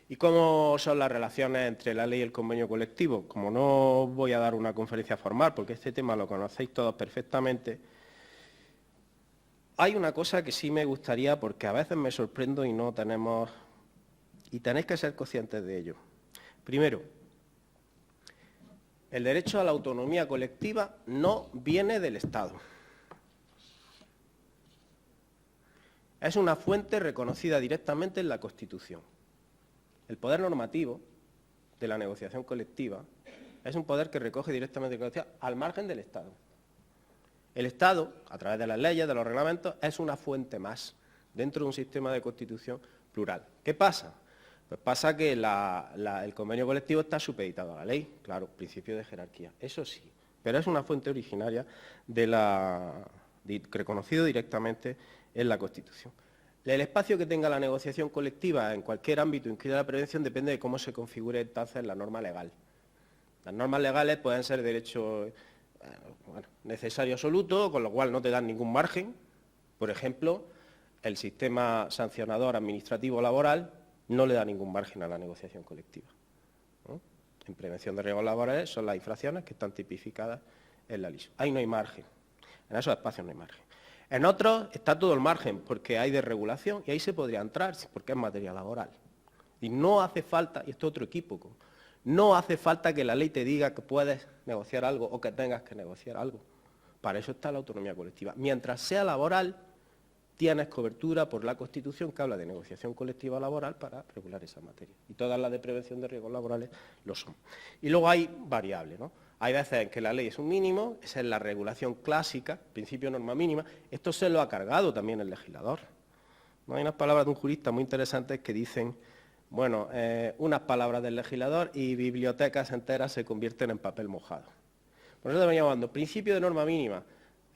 Speaker 2: ¿y cómo son las relaciones entre la ley y el convenio colectivo? Como no voy a dar una conferencia formal, porque este tema lo conocéis todos perfectamente, hay una cosa que sí me gustaría, porque a veces me sorprendo y no tenemos, y tenéis que ser conscientes de ello. Primero, el derecho a la autonomía colectiva no viene del Estado. Es una fuente reconocida directamente en la Constitución. El poder normativo de la negociación colectiva es un poder que recoge directamente la Constitución al margen del Estado. El Estado, a través de las leyes, de los reglamentos, es una fuente más dentro de un sistema de constitución plural. ¿Qué pasa? Pues pasa que el convenio colectivo está supeditado a la ley, claro, principio de jerarquía, eso sí, pero es una fuente originaria reconocido directamente en la Constitución. El espacio que tenga la negociación colectiva en cualquier ámbito, incluida la prevención, depende de cómo se configure entonces la norma legal. Las normas legales pueden ser derecho necesario absoluto, con lo cual no te dan ningún margen. Por ejemplo, el sistema sancionador administrativo laboral no le da ningún margen a la negociación colectiva, ¿no? En prevención de riesgos laborales son las infracciones que están tipificadas en la LISO. Ahí no hay margen, en esos espacios no hay margen. En otros está todo el margen, porque hay desregulación y ahí se podría entrar, porque es materia laboral. Y no hace falta, y esto es otro equívoco, no hace falta que la ley te diga que puedes negociar algo o que tengas que negociar algo. Para eso está la autonomía colectiva. Mientras sea laboral, tienes cobertura por la Constitución que habla de negociación colectiva laboral para regular esa materia. Y todas las de prevención de riesgos laborales lo son. Y luego hay variables, ¿no? Hay veces en que la ley es un mínimo, esa es la regulación clásica, principio norma mínima. Esto se lo ha cargado también el legislador. ¿No? Hay unas palabras de un jurista muy interesantes que dicen, bueno, unas palabras del legislador y bibliotecas enteras se convierten en papel mojado. Por eso venía hablando, principio de norma mínima.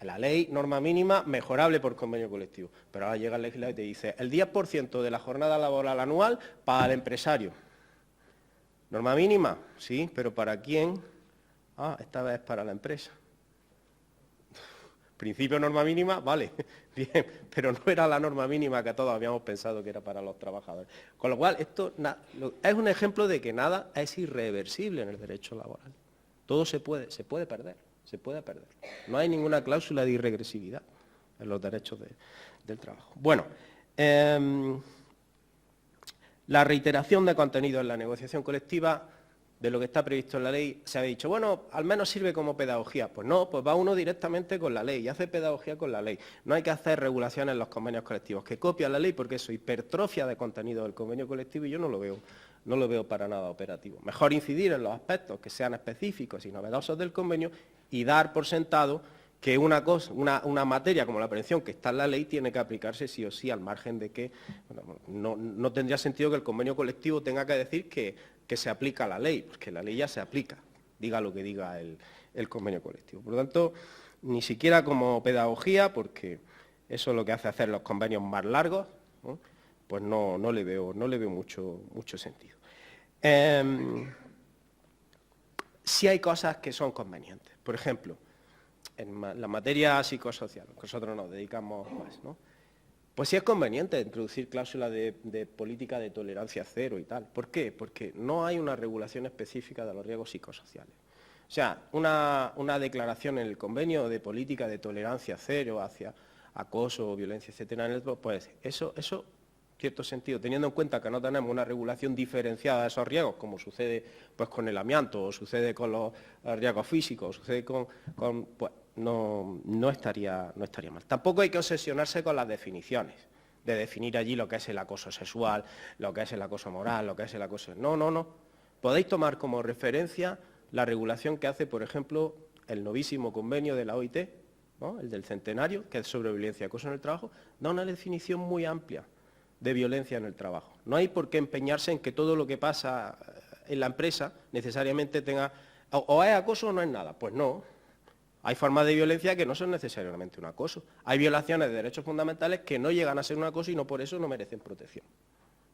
Speaker 2: La ley, norma mínima, mejorable por convenio colectivo. Pero ahora llega el legislador y te dice, el 10% de la jornada laboral anual para el empresario. ¿Norma mínima? Sí, pero ¿para quién? Ah, esta vez para la empresa. Principio norma mínima, vale, bien, pero no era la norma mínima que todos habíamos pensado que era para los trabajadores. Con lo cual, esto es un ejemplo de que nada es irreversible en el derecho laboral. Todo se puede perder. Se puede perder. No hay ninguna cláusula de irregresividad en los derechos del trabajo. Bueno, La reiteración de contenido en la negociación colectiva, de lo que está previsto en la ley, se ha dicho, bueno, al menos sirve como pedagogía. Pues no, pues va uno directamente con la ley y hace pedagogía con la ley. No hay que hacer regulaciones en los convenios colectivos, que copian la ley porque eso hipertrofia de contenido del convenio colectivo y yo no lo veo para nada operativo. Mejor incidir en los aspectos que sean específicos y novedosos del convenio y dar por sentado que una materia como la prevención que está en la ley tiene que aplicarse sí o sí, al margen de que no tendría sentido que el convenio colectivo tenga que decir que se aplica la ley, porque la ley ya se aplica, diga lo que diga el convenio colectivo. Por lo tanto, ni siquiera como pedagogía, porque eso es lo que hace hacer los convenios más largos, ¿no? Pues no le veo mucho sentido. Sí hay cosas que son convenientes. Por ejemplo, en la materia psicosocial, que nosotros nos dedicamos más, ¿no? Pues sí es conveniente introducir cláusulas de política de tolerancia cero y tal. ¿Por qué? Porque no hay una regulación específica de los riesgos psicosociales. O sea, una declaración en el convenio de política de tolerancia cero hacia acoso, violencia, etcétera, pues eso, cierto sentido, teniendo en cuenta que no tenemos una regulación diferenciada de esos riesgos, como sucede pues con el amianto, o sucede con los riesgos físicos, o sucede pues no estaría mal. Tampoco hay que obsesionarse con las definiciones, de definir allí lo que es el acoso sexual, lo que es el acoso moral, lo que es el acoso... No. Podéis tomar como referencia la regulación que hace, por ejemplo, el novísimo convenio de la OIT, ¿no? El del centenario, que es sobre violencia y acoso en el trabajo, da una definición muy amplia de violencia en el trabajo. No hay por qué empeñarse en que todo lo que pasa en la empresa necesariamente tenga... O es acoso o no es nada. Pues no. Hay formas de violencia que no son necesariamente un acoso. Hay violaciones de derechos fundamentales que no llegan a ser un acoso y no por eso no merecen protección,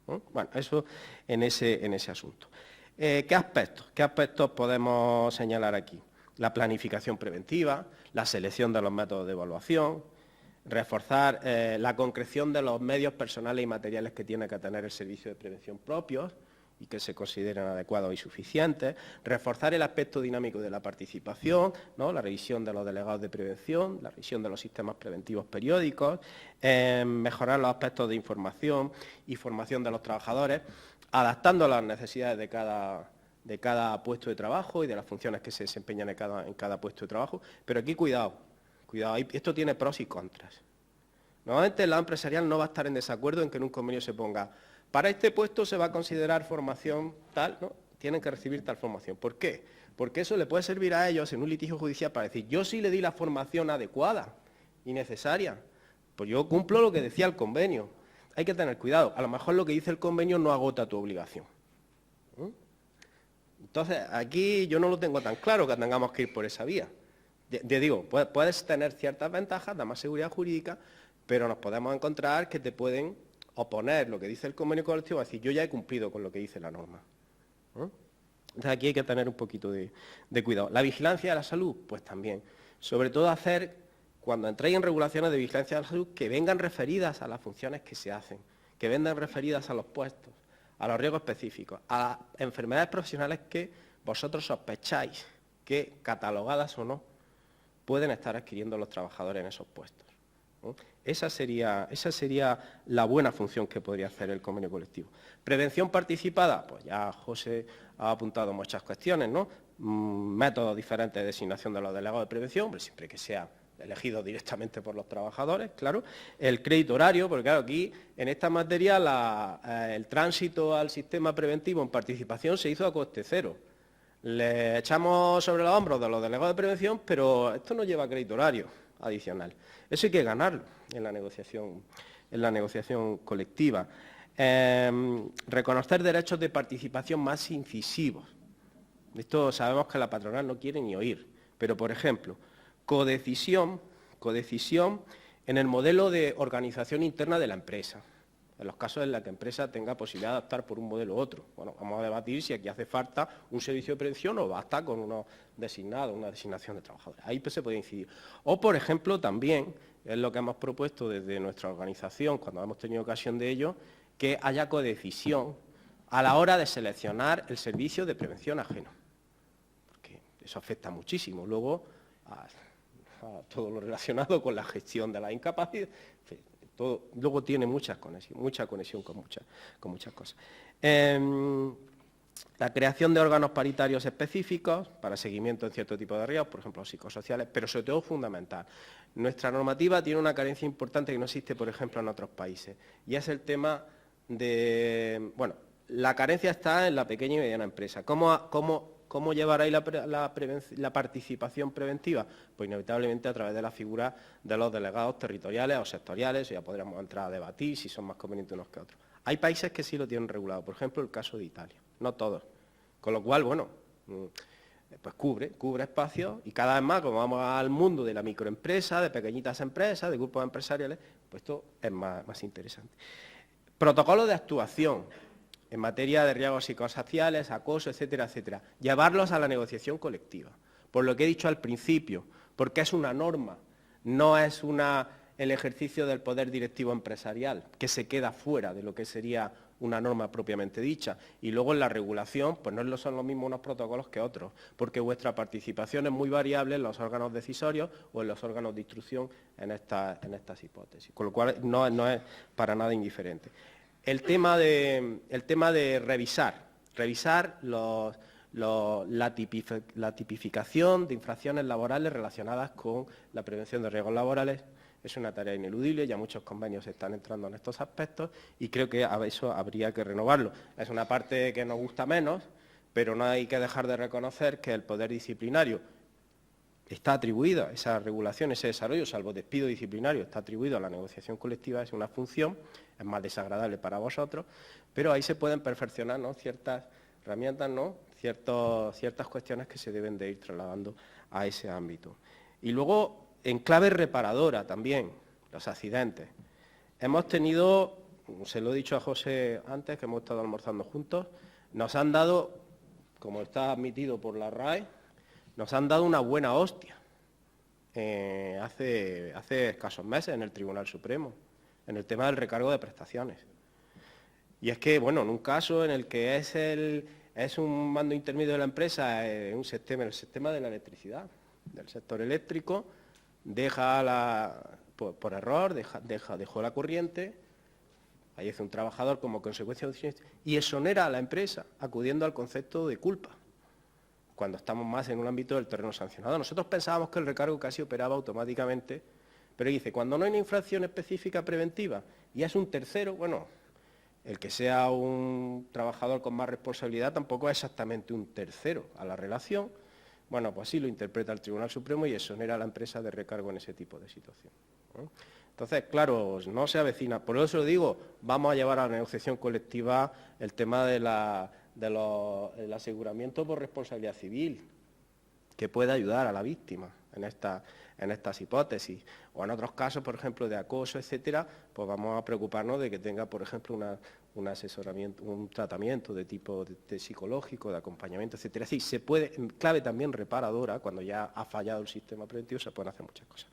Speaker 2: ¿no? Bueno, eso en ese asunto. ¿Qué aspectos podemos señalar aquí? La planificación preventiva, la selección de los métodos de evaluación, reforzar la concreción de los medios personales y materiales que tiene que tener el servicio de prevención propios y que se consideren adecuados y suficientes, reforzar el aspecto dinámico de la participación, ¿no? La revisión de los delegados de prevención, la revisión de los sistemas preventivos periódicos, mejorar los aspectos de información y formación de los trabajadores, adaptando a las necesidades de cada puesto de trabajo y de las funciones que se desempeñan en cada puesto de trabajo, pero aquí cuidado, esto tiene pros y contras. Normalmente el lado empresarial no va a estar en desacuerdo en que en un convenio se ponga para este puesto se va a considerar formación tal, ¿no? Tienen que recibir tal formación. ¿Por qué? Porque eso le puede servir a ellos en un litigio judicial para decir, yo sí le di la formación adecuada y necesaria, pues yo cumplo lo que decía el convenio. Hay que tener cuidado, a lo mejor lo que dice el convenio no agota tu obligación. Entonces, aquí yo no lo tengo tan claro que tengamos que ir por esa vía. Digo, puedes tener ciertas ventajas, da más seguridad jurídica, pero nos podemos encontrar que te pueden oponer lo que dice el convenio colectivo, es decir, yo ya he cumplido con lo que dice la norma. Entonces aquí hay que tener un poquito de cuidado. La vigilancia de la salud, pues también. Sobre todo hacer, cuando entréis en regulaciones de vigilancia de la salud, que vengan referidas a las funciones que se hacen, que vengan referidas a los puestos, a los riesgos específicos, a las enfermedades profesionales que vosotros sospecháis que, catalogadas o no, pueden estar adquiriendo los trabajadores en esos puestos. Esa sería la buena función que podría hacer el convenio colectivo. Prevención participada, pues ya José ha apuntado muchas cuestiones, ¿no? Métodos diferentes de designación de los delegados de prevención, siempre que sea elegido directamente por los trabajadores, claro. El crédito horario, porque claro, aquí en esta materia el tránsito al sistema preventivo en participación se hizo a coste cero. Le echamos sobre los hombros de los delegados de prevención, pero esto no lleva crédito horario adicional. Eso hay que ganarlo en la negociación colectiva. Reconocer derechos de participación más incisivos. Esto sabemos que la patronal no quiere ni oír, pero por ejemplo, codecisión en el modelo de organización interna de la empresa, en los casos en los que la empresa tenga posibilidad de optar por un modelo u otro. Bueno, vamos a debatir si aquí hace falta un servicio de prevención o basta con uno designado, una designación de trabajadores. Ahí pues se puede incidir. O, por ejemplo, también, es lo que hemos propuesto desde nuestra organización, cuando hemos tenido ocasión de ello, que haya codecisión a la hora de seleccionar el servicio de prevención ajeno. Porque eso afecta muchísimo. Luego, a todo lo relacionado con la gestión de la incapacidad, Todo, luego tiene mucha conexión con muchas cosas. La creación de órganos paritarios específicos para seguimiento en cierto tipo de riesgos, por ejemplo, los psicosociales, pero sobre todo fundamental. Nuestra normativa tiene una carencia importante que no existe, por ejemplo, en otros países, y es el tema de, bueno, la carencia está en la pequeña y mediana empresa. ¿Cómo llevar ahí la participación preventiva? Pues inevitablemente a través de la figura de los delegados territoriales o sectoriales, ya podríamos entrar a debatir si son más convenientes unos que otros. Hay países que sí lo tienen regulado, por ejemplo, el caso de Italia, no todos. Con lo cual, bueno, pues cubre espacios y cada vez más, como vamos al mundo de la microempresa, de pequeñitas empresas, de grupos empresariales, pues esto es más interesante. Protocolos de actuación en materia de riesgos psicosociales, acoso, etcétera, etcétera. Llevarlos a la negociación colectiva, por lo que he dicho al principio, porque es una norma, no es el ejercicio del poder directivo empresarial, que se queda fuera de lo que sería una norma propiamente dicha. Y luego en la regulación, pues no son los mismos unos protocolos que otros, porque vuestra participación es muy variable en los órganos decisorios o en los órganos de instrucción en estas hipótesis, con lo cual no es para nada indiferente. El tema de revisar la tipificación de infracciones laborales relacionadas con la prevención de riesgos laborales es una tarea ineludible, ya muchos convenios están entrando en estos aspectos y creo que a eso habría que renovarlo. Es una parte que nos gusta menos, pero no hay que dejar de reconocer que el poder disciplinario está atribuido, esa regulación, ese desarrollo, salvo despido disciplinario, está atribuido a la negociación colectiva, es una función, es más desagradable para vosotros, pero ahí se pueden perfeccionar, ¿no?, ciertas herramientas, ¿no?, ciertas cuestiones que se deben de ir trasladando a ese ámbito. Y luego, en clave reparadora también, los accidentes. Hemos tenido, se lo he dicho a José antes, que hemos estado almorzando juntos, nos han dado, como está admitido por la RAE, nos han dado una buena hostia hace escasos meses en el Tribunal Supremo, en el tema del recargo de prestaciones. Y es que, bueno, en un caso en el que es un mando intermedio de la empresa, el sistema de la electricidad, del sector eléctrico, por error, dejó la corriente, fallece un trabajador como consecuencia de un siniestro, y exonera a la empresa, acudiendo al concepto de culpa, cuando estamos más en un ámbito del terreno sancionado. Nosotros pensábamos que el recargo casi operaba automáticamente, pero dice, cuando no hay una infracción específica preventiva y es un tercero, bueno, el que sea un trabajador con más responsabilidad tampoco es exactamente un tercero a la relación. Bueno, pues así lo interpreta el Tribunal Supremo y exonera a la empresa de recargo en ese tipo de situación, ¿no? Entonces, claro, no se avecina. Por eso digo, vamos a llevar a la negociación colectiva el tema del aseguramiento por responsabilidad civil, que puede ayudar a la víctima en estas hipótesis. O en otros casos, por ejemplo, de acoso, etcétera, pues vamos a preocuparnos de que tenga, por ejemplo, un asesoramiento, un tratamiento de tipo de psicológico, de acompañamiento, etcétera. Sí, se puede, en clave también reparadora, cuando ya ha fallado el sistema preventivo, se pueden hacer muchas cosas.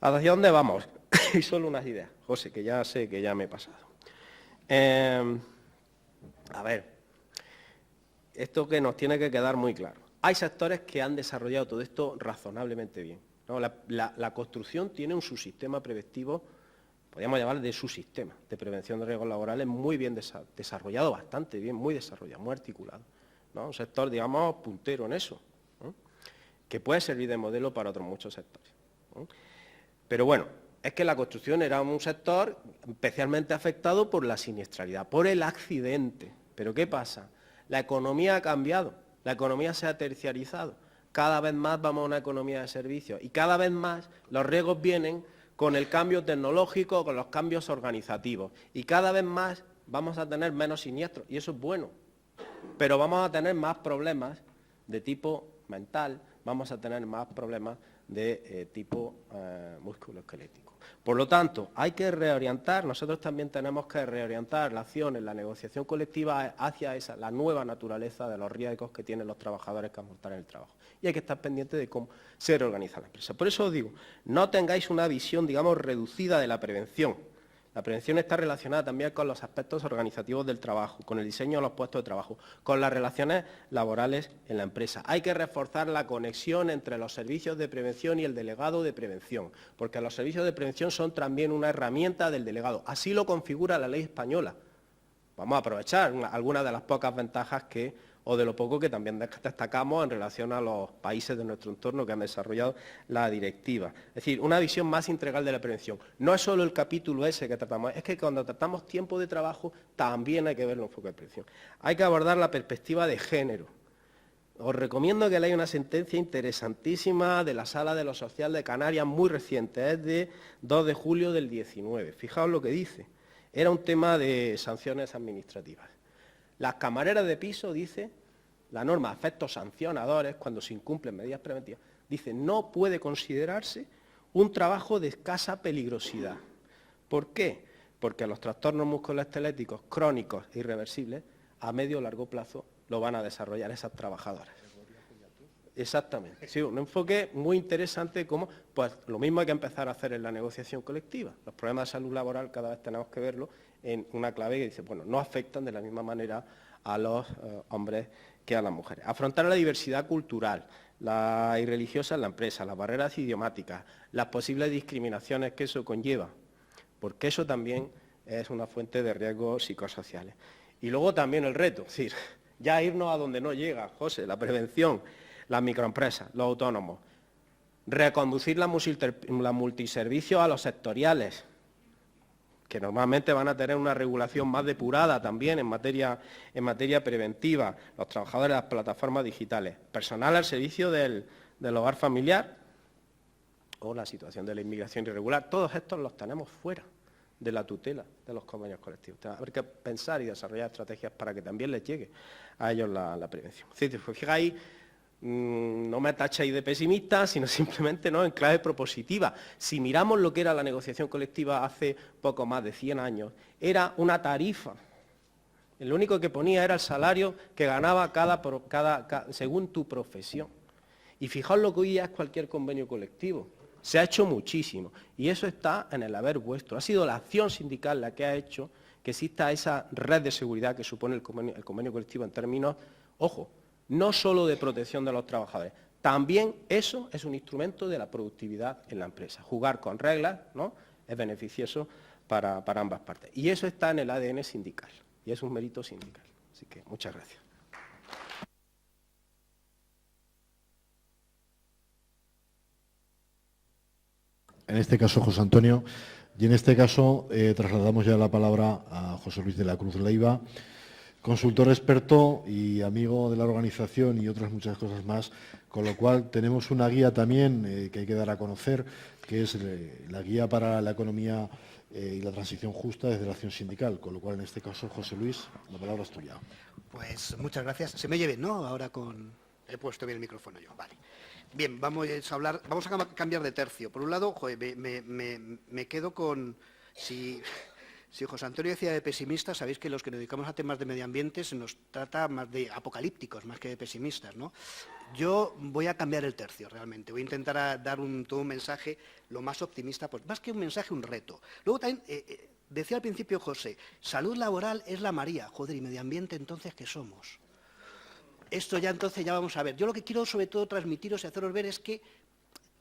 Speaker 2: ¿Hacia dónde vamos? Y solo unas ideas, José, que ya sé que ya me he pasado. A ver, esto que nos tiene que quedar muy claro. Hay sectores que han desarrollado todo esto razonablemente bien, ¿no? La construcción tiene un subsistema preventivo, podríamos llamarlo de subsistema de prevención de riesgos laborales muy bien desarrollado, bastante bien, muy desarrollado, muy articulado, ¿no? Un sector, digamos, puntero en eso, ¿no?, que puede servir de modelo para otros muchos sectores, ¿no? Pero bueno, es que la construcción era un sector especialmente afectado por la siniestralidad, por el accidente. ¿Pero qué pasa? La economía ha cambiado, la economía se ha terciarizado. Cada vez más vamos a una economía de servicios y cada vez más los riesgos vienen con el cambio tecnológico, con los cambios organizativos. Y cada vez más vamos a tener menos siniestros, y eso es bueno. Pero vamos a tener más problemas de tipo mental, vamos a tener más problemas de tipo musculoesquelético. Por lo tanto, hay que reorientar, nosotros también tenemos que reorientar la acción en la negociación colectiva hacia la nueva naturaleza de los riesgos que tienen los trabajadores que afrontar en el trabajo. Y hay que estar pendiente de cómo se reorganiza la empresa. Por eso os digo, no tengáis una visión, digamos, reducida de la prevención. La prevención está relacionada también con los aspectos organizativos del trabajo, con el diseño de los puestos de trabajo, con las relaciones laborales en la empresa. Hay que reforzar la conexión entre los servicios de prevención y el delegado de prevención, porque los servicios de prevención son también una herramienta del delegado. Así lo configura la ley española. Vamos a aprovechar algunas de las pocas ventajas o de lo poco que también destacamos en relación a los países de nuestro entorno que han desarrollado la directiva. Es decir, una visión más integral de la prevención. No es solo el capítulo ese que tratamos, es que cuando tratamos tiempo de trabajo también hay que ver el enfoque de prevención. Hay que abordar la perspectiva de género. Os recomiendo que leáis una sentencia interesantísima de la Sala de lo Social de Canarias, muy reciente, es de 2 de julio del 19. Fijaos lo que dice. Era un tema de sanciones administrativas. Las camareras de piso, dice, la norma de efectos sancionadores, cuando se incumplen medidas preventivas, dice, no puede considerarse un trabajo de escasa peligrosidad. ¿Por qué? Porque los trastornos musculoesqueléticos crónicos e irreversibles, a medio o largo plazo, lo van a desarrollar esas trabajadoras. Exactamente. Sí, un enfoque muy interesante como, pues lo mismo hay que empezar a hacer en la negociación colectiva. Los problemas de salud laboral cada vez tenemos que verlo en una clave que dice, bueno, no afectan de la misma manera a los hombres que a las mujeres. Afrontar la diversidad cultural, la irreligiosa en la empresa, las barreras idiomáticas, las posibles discriminaciones que eso conlleva, porque eso también es una fuente de riesgos psicosociales. Y luego también el reto, es decir, ya irnos a donde no llega, José, la prevención, las microempresas, los autónomos, reconducir la multiservicio a los sectoriales, que normalmente van a tener una regulación más depurada también en materia preventiva, los trabajadores de las plataformas digitales, personal al servicio del hogar familiar o la situación de la inmigración irregular. Todos estos los tenemos fuera de la tutela de los convenios colectivos. Habrá que pensar y desarrollar estrategias para que también les llegue a ellos la prevención. Si os fijáis, no me tachéis de pesimista, sino simplemente ¿no? en clave propositiva. Si miramos lo que era la negociación colectiva hace poco más de 100 años, era una tarifa. Lo único que ponía era el salario que ganaba según tu profesión. Y fijaos lo que hoy ya es cualquier convenio colectivo. Se ha hecho muchísimo y eso está en el haber vuestro. Ha sido la acción sindical la que ha hecho que exista esa red de seguridad que supone el convenio colectivo en términos, ojo, no solo de protección de los trabajadores, también eso es un instrumento de la productividad en la empresa. Jugar con reglas, ¿no? Es beneficioso para ambas partes. Y eso está en el ADN sindical y es un mérito sindical. Así que muchas gracias.
Speaker 1: En este caso, José Antonio, y en este caso trasladamos ya la palabra a José Luis de la Cruz Leiva, consultor experto y amigo de la organización y otras muchas cosas más, con lo cual tenemos una guía también que hay que dar a conocer, que es la guía para la economía y la transición justa desde la acción sindical, con lo cual en este caso, José Luis, la palabra es tuya.
Speaker 3: Pues muchas gracias. Se me oye bien, ¿no? Ahora he puesto bien el micrófono yo, vale. Bien, vamos a cambiar de tercio. Por un lado, joder, me quedo con... Si José Antonio decía de pesimistas, sabéis que los que nos dedicamos a temas de medio ambiente se nos trata más de apocalípticos, más que de pesimistas, ¿no? Yo voy a cambiar el tercio, realmente. Voy a intentar dar todo un mensaje lo más optimista, pues más que un mensaje, un reto. Luego también, decía al principio José, salud laboral es la María. Joder, ¿y medio ambiente entonces qué somos? Esto ya entonces ya vamos a ver. Yo lo que quiero sobre todo transmitiros y haceros ver es que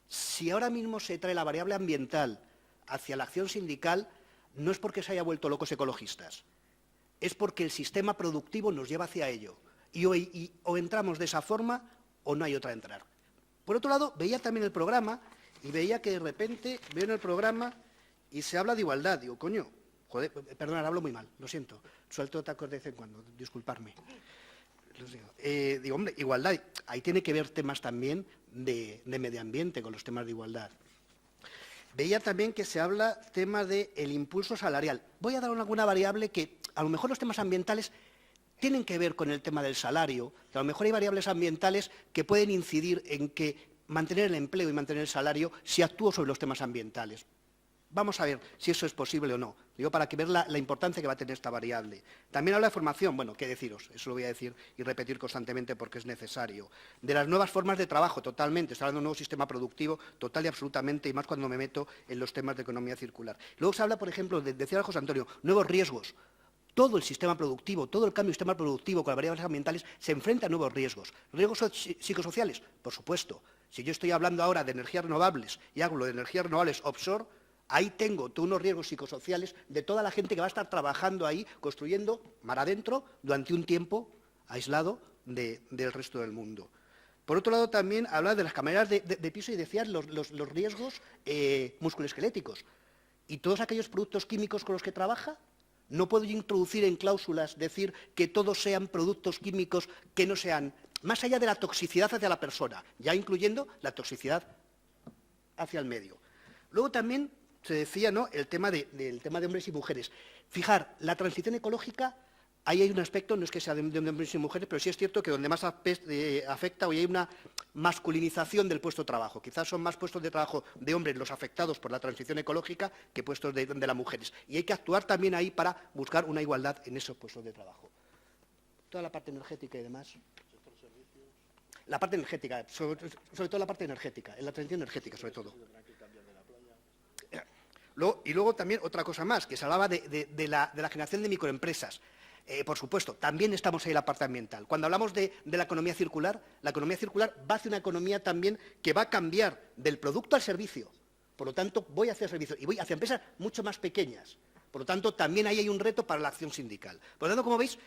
Speaker 3: si ahora mismo se trae la variable ambiental hacia la acción sindical, no es porque se haya vuelto locos ecologistas, es porque el sistema productivo nos lleva hacia ello. Y o entramos de esa forma o no hay otra a entrar. Por otro lado, veía también el programa y veía que de repente veo en el programa y se habla de igualdad. Digo, coño, joder, perdonad, hablo muy mal, lo siento. Suelto tacos de vez en cuando, disculparme. Digo, hombre, igualdad, ahí tiene que ver temas también de medio ambiente con los temas de igualdad. Veía también que se habla tema del impulso salarial. Voy a dar alguna variable que a lo mejor los temas ambientales tienen que ver con el tema del salario, que a lo mejor hay variables ambientales que pueden incidir en que mantener el empleo y mantener el salario si actúo sobre los temas ambientales. Vamos a ver si eso es posible o no. Digo, para que ver la importancia que va a tener esta variable. También habla de formación. Bueno, qué deciros, eso lo voy a decir y repetir constantemente porque es necesario. De las nuevas formas de trabajo, totalmente. Está hablando de un nuevo sistema productivo, total y absolutamente, y más cuando me meto en los temas de economía circular. Luego se habla, por ejemplo, decía José Antonio, nuevos riesgos. Todo el sistema productivo, todo el cambio del sistema productivo con las variables ambientales se enfrenta a nuevos riesgos. ¿Riesgos psicosociales? Por supuesto. Si yo estoy hablando ahora de energías renovables y hablo de energías renovables offshore, ahí tengo todos unos riesgos psicosociales de toda la gente que va a estar trabajando ahí, construyendo mar adentro durante un tiempo aislado del resto del mundo. Por otro lado, también habla de las camareras de piso y decías los riesgos musculoesqueléticos. ¿Y todos aquellos productos químicos con los que trabaja? No puedo introducir en cláusulas, decir que todos sean productos químicos que no sean, más allá de la toxicidad hacia la persona, ya incluyendo la toxicidad hacia el medio. Luego también se decía, ¿no?, el tema de hombres y mujeres. Fijar, la transición ecológica, ahí hay un aspecto, no es que sea de hombres y mujeres, pero sí es cierto que donde más afecta, hoy hay una masculinización del puesto de trabajo. Quizás son más puestos de trabajo de hombres los afectados por la transición ecológica que puestos de las mujeres. Y hay que actuar también ahí para buscar una igualdad en esos puestos de trabajo. Toda la parte energética y demás. La parte energética, sobre todo la parte energética, en la transición energética sobre todo. Y luego también otra cosa más, que se hablaba de la generación de microempresas. Por supuesto, también estamos ahí en la parte ambiental. Cuando hablamos de la economía circular va hacia una economía también que va a cambiar del producto al servicio. Por lo tanto, voy hacia el servicio y voy hacia empresas mucho más pequeñas. Por lo tanto, también ahí hay un reto para la acción sindical. Por lo tanto, como veis,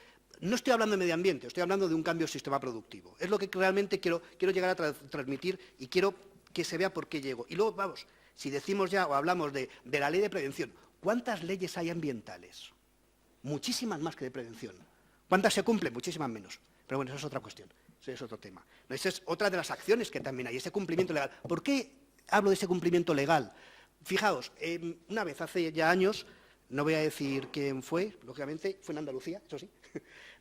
Speaker 3: no estoy hablando de medio ambiente, estoy hablando de un cambio del sistema productivo. Es lo que realmente quiero llegar a transmitir y quiero que se vea por qué llego. Y luego, vamos, si decimos ya o hablamos de la ley de prevención, ¿cuántas leyes hay ambientales? Muchísimas más que de prevención. ¿Cuántas se cumplen? Muchísimas menos. Pero bueno, eso es otra cuestión, eso es otro tema. Esa es otra de las acciones que también hay, ese cumplimiento legal. ¿Por qué hablo de ese cumplimiento legal? Fijaos, una vez, hace ya años, no voy a decir quién fue, lógicamente, fue en Andalucía, eso sí,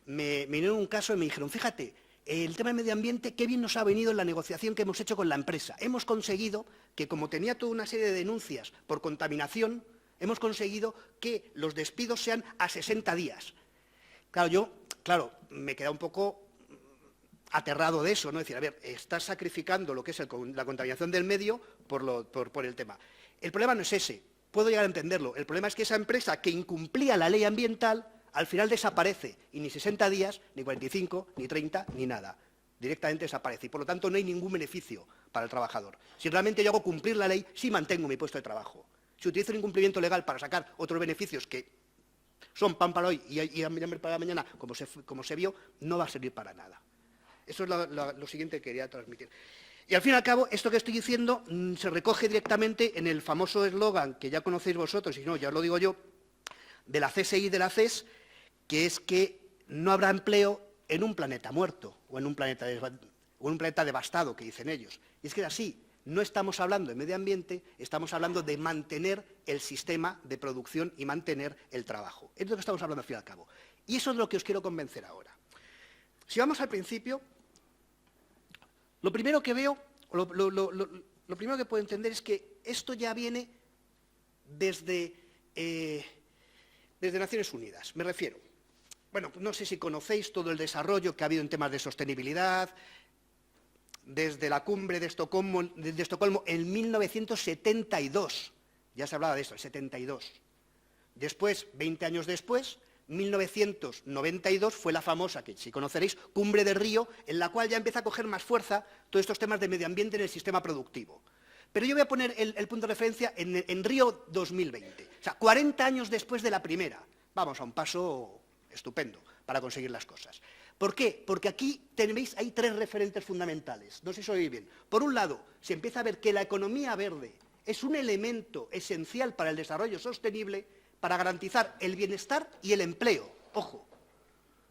Speaker 3: me vinieron un caso y me dijeron, fíjate, el tema del medio ambiente, qué bien nos ha venido en la negociación que hemos hecho con la empresa. Hemos conseguido que, como tenía toda una serie de denuncias por contaminación, hemos conseguido que los despidos sean a 60 días. Claro, me queda un poco aterrado de eso, ¿no? Es decir, a ver, estás sacrificando lo que es la contaminación del medio por el tema. El problema no es ese, puedo llegar a entenderlo. El problema es que esa empresa que incumplía la ley ambiental al final desaparece, y ni 60 días, ni 45, ni 30, ni nada. Directamente desaparece, y por lo tanto no hay ningún beneficio para el trabajador. Si realmente yo hago cumplir la ley, sí mantengo mi puesto de trabajo. Si utilizo el incumplimiento legal para sacar otros beneficios que son pan para hoy y hambre para mañana, como se vio, no va a servir para nada. Eso es lo siguiente que quería transmitir. Y al fin y al cabo, esto que estoy diciendo se recoge directamente en el famoso eslogan que ya conocéis vosotros, y si no, ya os lo digo yo, de la CSI y de la CES, que es que no habrá empleo en un planeta muerto o en un planeta devastado, que dicen ellos. Y es que es así, no estamos hablando de medio ambiente, estamos hablando de mantener el sistema de producción y mantener el trabajo. Es de lo que estamos hablando al fin y al cabo. Y eso es lo que os quiero convencer ahora. Si vamos al principio, lo primero que veo, lo primero que puedo entender es que esto ya viene desde Naciones Unidas, me refiero. Bueno, no sé si conocéis todo el desarrollo que ha habido en temas de sostenibilidad, desde la cumbre de Estocolmo en 1972, ya se hablaba de esto, el 72. Después, 20 años después, 1992 fue la famosa, que si conoceréis, Cumbre de Río, en la cual ya empieza a coger más fuerza todos estos temas de medio ambiente en el sistema productivo. Pero yo voy a poner el punto de referencia en Río 2020, o sea, 40 años después de la primera. Vamos a un paso estupendo para conseguir las cosas. ¿Por qué? Porque aquí hay tres referentes fundamentales, no sé si oís bien. Por un lado, se empieza a ver que la economía verde es un elemento esencial para el desarrollo sostenible, para garantizar el bienestar y el empleo. Ojo,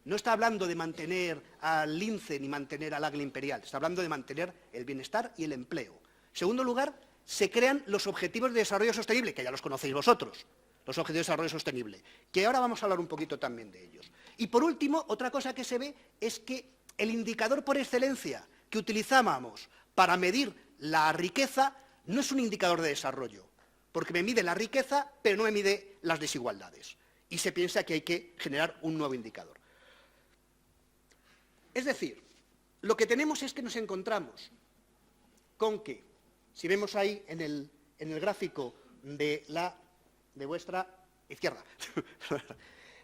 Speaker 3: no está hablando de mantener al lince ni mantener al águila imperial, está hablando de mantener el bienestar y el empleo. En segundo lugar, se crean los Objetivos de Desarrollo Sostenible, que ya los conocéis vosotros, los Objetivos de Desarrollo Sostenible, que ahora vamos a hablar un poquito también de ellos. Y por último, otra cosa que se ve es que el indicador por excelencia que utilizábamos para medir la riqueza no es un indicador de desarrollo. porque me mide la riqueza, pero no me mide las desigualdades. Y se piensa que hay que generar un nuevo indicador. Es decir, lo que tenemos es que nos encontramos con que, si vemos ahí en el gráfico de vuestra izquierda,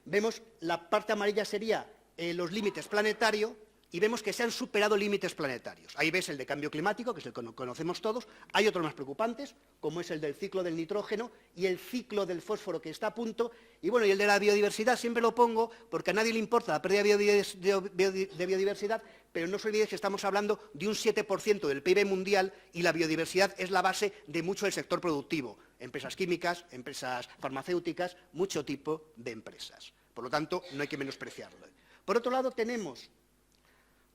Speaker 3: vemos la parte amarilla sería los límites planetarios, y vemos que se han superado límites planetarios. Ahí ves el de cambio climático, que es el que conocemos todos. Hay otros más preocupantes, como es el del ciclo del nitrógeno y el ciclo del fósforo, que está a punto. Y bueno, y el de la biodiversidad siempre lo pongo porque a nadie le importa la pérdida de biodiversidad, pero no os olvidéis que estamos hablando de un 7% del PIB mundial y la biodiversidad es la base de mucho del sector productivo. Empresas químicas, empresas farmacéuticas, mucho tipo de empresas. Por lo tanto, no hay que menospreciarlo. Por otro lado, tenemos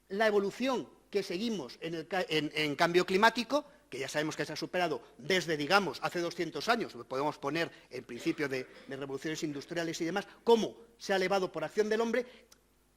Speaker 3: la evolución que seguimos en cambio climático, que ya sabemos que se ha superado desde, digamos, hace 200 años, podemos poner en principio de revoluciones industriales y demás, cómo se ha elevado por acción del hombre.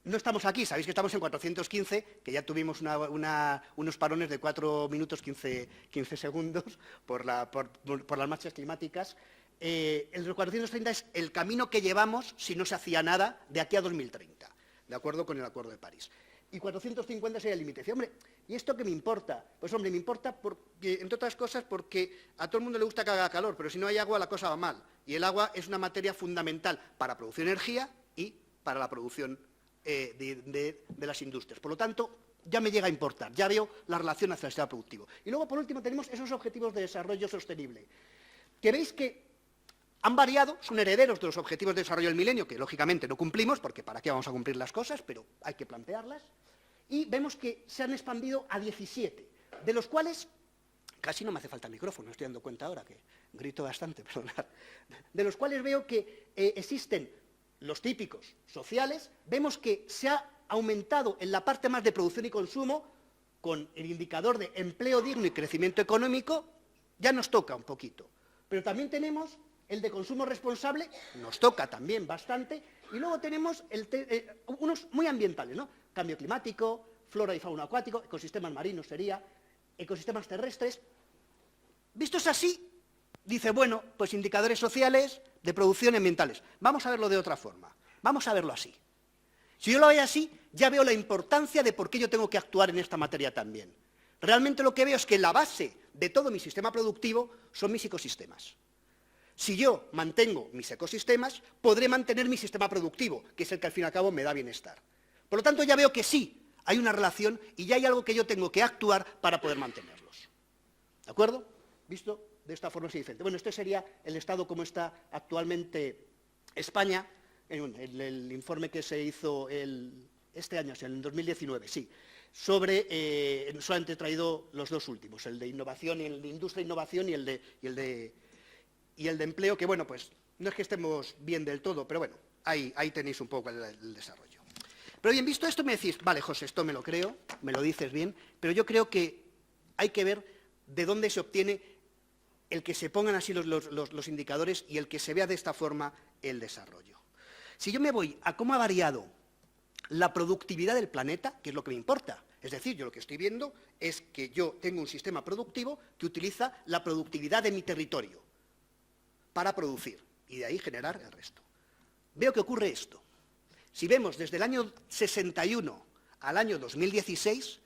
Speaker 3: No estamos aquí, sabéis que estamos en 415, que ya tuvimos unos parones de 4 minutos 15 segundos por las marchas climáticas. El 430 es el camino que llevamos, si no se hacía nada, de aquí a 2030, de acuerdo con el Acuerdo de París. Y 450 sería el límite. Dice, hombre, ¿y esto qué me importa? Pues, hombre, me importa, porque, entre otras cosas, porque a todo el mundo le gusta que haga calor, pero si no hay agua, la cosa va mal. Y el agua es una materia fundamental para producir energía y para la producción de las industrias. Por lo tanto, ya me llega a importar, ya veo la relación hacia el sistema productivo. Y luego, por último, tenemos esos objetivos de desarrollo sostenible, que veis que han variado, son herederos de los objetivos de desarrollo del milenio, que lógicamente no cumplimos, porque para qué vamos a cumplir las cosas, pero hay que plantearlas, y vemos que se han expandido a 17, de los cuales, casi no me hace falta el micrófono, estoy dando cuenta ahora que grito bastante, perdonad, de los cuales veo que existen los típicos sociales, vemos que se ha aumentado en la parte más de producción y consumo, con el indicador de empleo digno y crecimiento económico, ya nos toca un poquito, pero también tenemos el de consumo responsable, nos toca también bastante, y luego tenemos unos muy ambientales, ¿no? Cambio climático, flora y fauna acuático, ecosistemas marinos sería, ecosistemas terrestres. Vistos así, dice, bueno, pues indicadores sociales de producción ambientales. Vamos a verlo de otra forma, vamos a verlo así. Si yo lo veo así, ya veo la importancia de por qué yo tengo que actuar en esta materia también. Realmente lo que veo es que la base de todo mi sistema productivo son mis ecosistemas. Si yo mantengo mis ecosistemas, podré mantener mi sistema productivo, que es el que al fin y al cabo me da bienestar. Por lo tanto, ya veo que sí, hay una relación y ya hay algo que yo tengo que actuar para poder mantenerlos. ¿De acuerdo? Visto de esta forma es diferente. Bueno, este sería el estado como está actualmente España, en el informe que se hizo este año, en el 2019, sí. Solamente he traído los dos últimos, el de innovación, el de industria e innovación y el de empleo, que bueno, pues no es que estemos bien del todo, pero bueno, ahí tenéis un poco el desarrollo. Pero bien, visto esto me decís, vale, José, esto me lo creo, me lo dices bien, pero yo creo que hay que ver de dónde se obtiene el que se pongan así los indicadores y el que se vea de esta forma el desarrollo. Si yo me voy a cómo ha variado la productividad del planeta, que es lo que me importa, es decir, yo lo que estoy viendo es que yo tengo un sistema productivo que utiliza la productividad de mi territorio para producir y de ahí generar el resto. Veo que ocurre esto. Si vemos desde el año 61 al año 2016,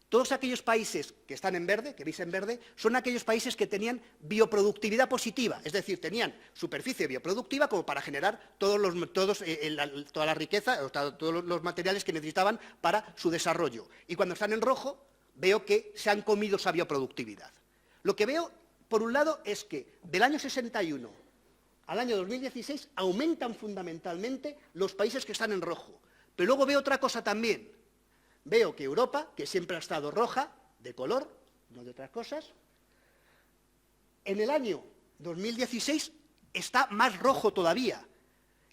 Speaker 3: todos aquellos países que están en verde, que veis en verde, son aquellos países que tenían bioproductividad positiva, es decir, tenían superficie bioproductiva como para generar toda la riqueza, todos los materiales que necesitaban para su desarrollo. Y cuando están en rojo, veo que se han comido esa bioproductividad. Lo que veo, por un lado, es que del año 61 al año 2016 aumentan fundamentalmente los países que están en rojo. Pero luego veo otra cosa también. Veo que Europa, que siempre ha estado roja, de color, no de otras cosas, en el año 2016 está más rojo todavía.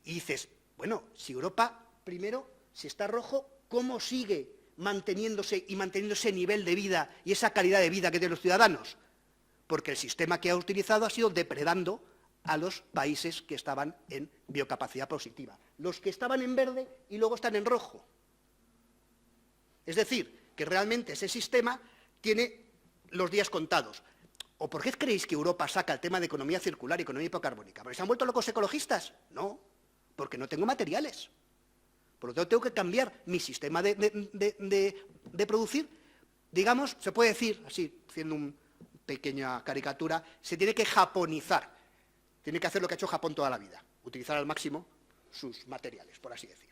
Speaker 3: Y dices, bueno, si Europa, primero, si está rojo, ¿cómo sigue manteniéndose y manteniendo ese nivel de vida y esa calidad de vida que tienen los ciudadanos? Porque el sistema que ha utilizado ha sido depredando a los países que estaban en biocapacidad positiva. Los que estaban en verde y luego están en rojo. Es decir, que realmente ese sistema tiene los días contados. ¿O por qué creéis que Europa saca el tema de economía circular y economía hipocarbónica? ¿Porque se han vuelto locos ecologistas? No, porque no tengo materiales. Por lo tanto, tengo que cambiar mi sistema de producir. Digamos, se puede decir, así, haciendo una pequeña caricatura, se tiene que japonizar. Tiene que hacer lo que ha hecho Japón toda la vida, utilizar al máximo sus materiales, por así decir.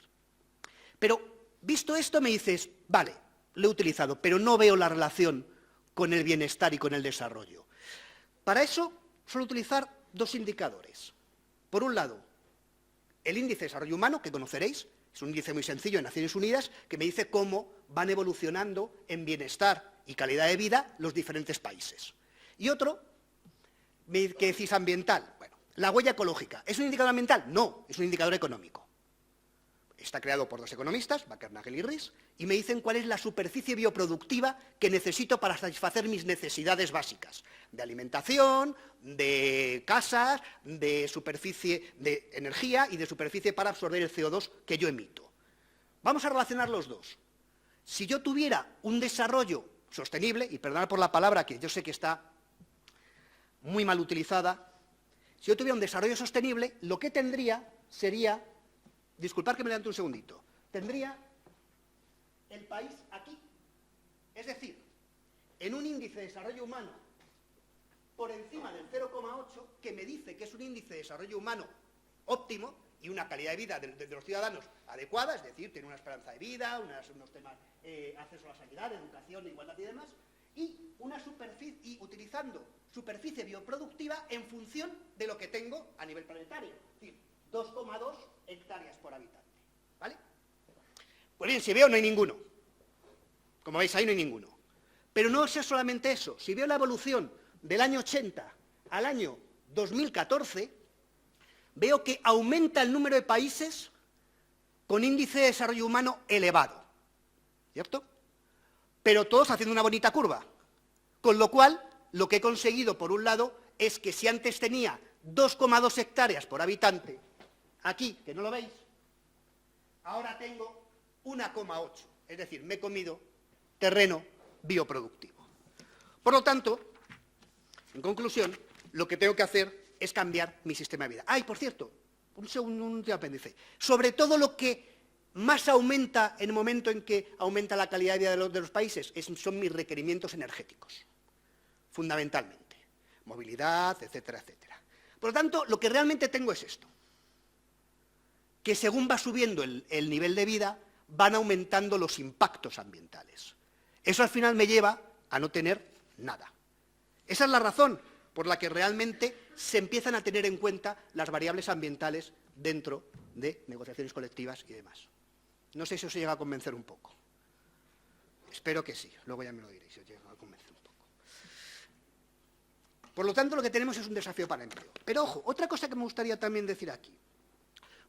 Speaker 3: Pero, visto esto, me dices, vale, lo he utilizado, pero no veo la relación con el bienestar y con el desarrollo. Para eso, suelo utilizar dos indicadores. Por un lado, el índice de desarrollo humano, que conoceréis, es un índice muy sencillo en Naciones Unidas, que me dice cómo van evolucionando en bienestar y calidad de vida los diferentes países. Y otro, que decís ambiental. Bueno, la huella ecológica. ¿Es un indicador ambiental? No, es un indicador económico. Está creado por dos economistas, Bakernagel y Ries, y me dicen cuál es la superficie bioproductiva que necesito para satisfacer mis necesidades básicas, de alimentación, de casas, de superficie de energía y de superficie para absorber el CO2 que yo emito. Vamos a relacionar los dos. Si yo tuviera un desarrollo sostenible, y perdonad por la palabra que yo sé que está muy mal utilizada, si yo tuviera un desarrollo sostenible, lo que tendría sería... Disculpad que me levante un segundito. Tendría el país aquí. Es decir, en un índice de desarrollo humano por encima del 0,8, que me dice que es un índice de desarrollo humano óptimo y una calidad de vida de los ciudadanos adecuada, es decir, tiene una esperanza de vida, unos temas, acceso a la sanidad, educación, igualdad y demás, y una superficie, y utilizando superficie bioproductiva en función de lo que tengo a nivel planetario. Es decir, 2,2 hectáreas por habitante, ¿vale? Pues bien, si veo, no hay ninguno. Como veis, ahí no hay ninguno. Pero no es solamente eso. Si veo la evolución del año 80 al año 2014, veo que aumenta el número de países con índice de desarrollo humano elevado, ¿cierto? Pero todos haciendo una bonita curva. Con lo cual, lo que he conseguido, por un lado, es que si antes tenía 2,2 hectáreas por habitante, aquí, que no lo veis, ahora tengo 1,8. Es decir, me he comido terreno bioproductivo. Por lo tanto, en conclusión, lo que tengo que hacer es cambiar mi sistema de vida. Ah, y por cierto, un apéndice. Sobre todo lo que más aumenta en el momento en que aumenta la calidad de vida de los países son mis requerimientos energéticos, fundamentalmente. Movilidad, etcétera, etcétera. Por lo tanto, lo que realmente tengo es esto, que según va subiendo el nivel de vida, van aumentando los impactos ambientales. Eso al final me lleva a no tener nada. Esa es la razón por la que realmente se empiezan a tener en cuenta las variables ambientales dentro de negociaciones colectivas y demás. No sé si os llega a convencer un poco. Espero que sí, luego ya me lo diréis si os llega a convencer un poco. Por lo tanto, lo que tenemos es un desafío para el empleo. Pero ojo, otra cosa que me gustaría también decir aquí.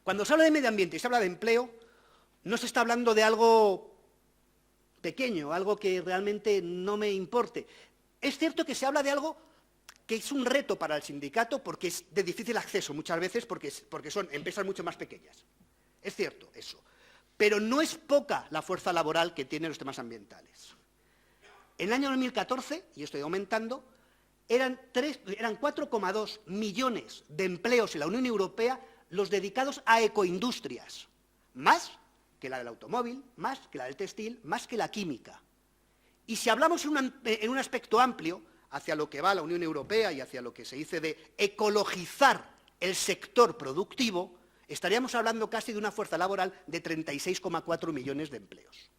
Speaker 3: Cuando se habla de medio ambiente y se habla de empleo, no se está hablando de algo pequeño, algo que realmente no me importe. Es cierto que se habla de algo que es un reto para el sindicato porque es de difícil acceso muchas veces porque son empresas mucho más pequeñas. Es cierto eso. Pero no es poca la fuerza laboral que tienen los temas ambientales. En el año 2014, y estoy aumentando, eran 4,2 millones de empleos en la Unión Europea los dedicados a ecoindustrias, más que la del automóvil, más que la del textil, más que la química. Y si hablamos en un aspecto amplio, hacia lo que va la Unión Europea y hacia lo que se dice de ecologizar el sector productivo, estaríamos hablando casi de una fuerza laboral de 36,4 millones de empleos.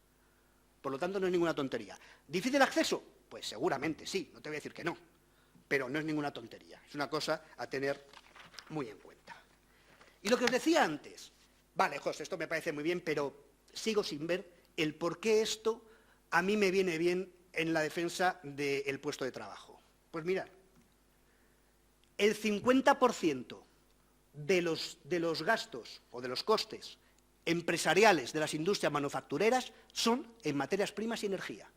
Speaker 3: Por lo tanto, no es ninguna tontería. ¿Difícil acceso? Pues seguramente sí, no te voy a decir que no, pero no es ninguna tontería. Es una cosa a tener muy en cuenta. Y lo que os decía antes, vale, José, esto me parece muy bien, pero sigo sin ver el por qué esto a mí me viene bien en la defensa del puesto de trabajo. Pues mirad, el 50% de los gastos o de los costes empresariales de las industrias manufactureras son en materias primas y energía.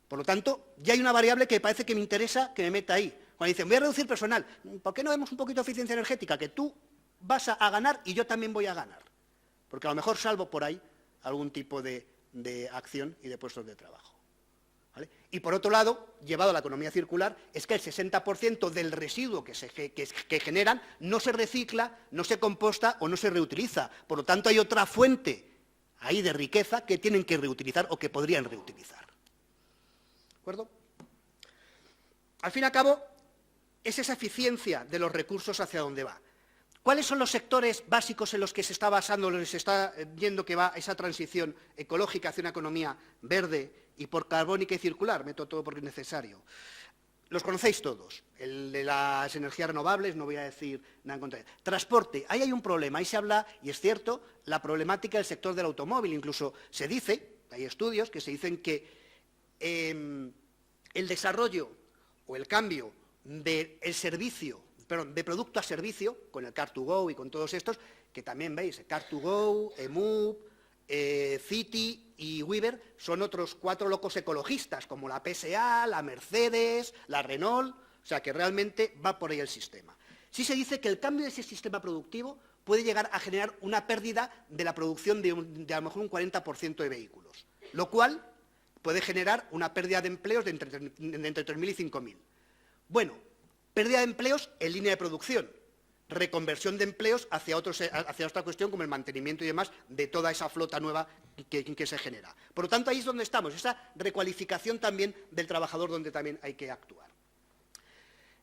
Speaker 3: Por lo tanto, ya hay una variable que parece que me interesa que me meta ahí. Cuando dicen, voy a reducir personal, ¿por qué no vemos un poquito de eficiencia energética? Que tú vas a ganar y yo también voy a ganar. Porque a lo mejor salvo por ahí algún tipo de acción y de puestos de trabajo. ¿vale? Y por otro lado, llevado a la economía circular, es que el 60% del residuo que generan no se recicla, no se composta o no se reutiliza. Por lo tanto, hay otra fuente ahí de riqueza que tienen que reutilizar o que podrían reutilizar. ¿De acuerdo? Al fin y al cabo, es esa eficiencia de los recursos hacia dónde va. ¿Cuáles son los sectores básicos en los que se está basando, en los que se está viendo que va esa transición ecológica hacia una economía verde y por carbónica y circular? Meto todo porque es necesario. Los conocéis todos. El de las energías renovables, no voy a decir nada en contra. Transporte, ahí hay un problema. Ahí se habla, y es cierto, la problemática del sector del automóvil. Incluso se dice, hay estudios que se dicen que el desarrollo o el cambio del servicio, de producto a servicio, con el Car2Go y con todos estos, que también veis, Car2Go, EMUV, City y Weber, son otros 4 locos ecologistas, como la PSA, la Mercedes, la Renault, o sea que realmente va por ahí el sistema. Sí se dice que el cambio de ese sistema productivo puede llegar a generar una pérdida de la producción de a lo mejor un 40% de vehículos, lo cual puede generar una pérdida de empleos de entre 3.000 y 5.000. Bueno, pérdida de empleos en línea de producción, reconversión de empleos hacia otra cuestión como el mantenimiento y demás de toda esa flota nueva que se genera. Por lo tanto, ahí es donde estamos, esa recualificación también del trabajador donde también hay que actuar.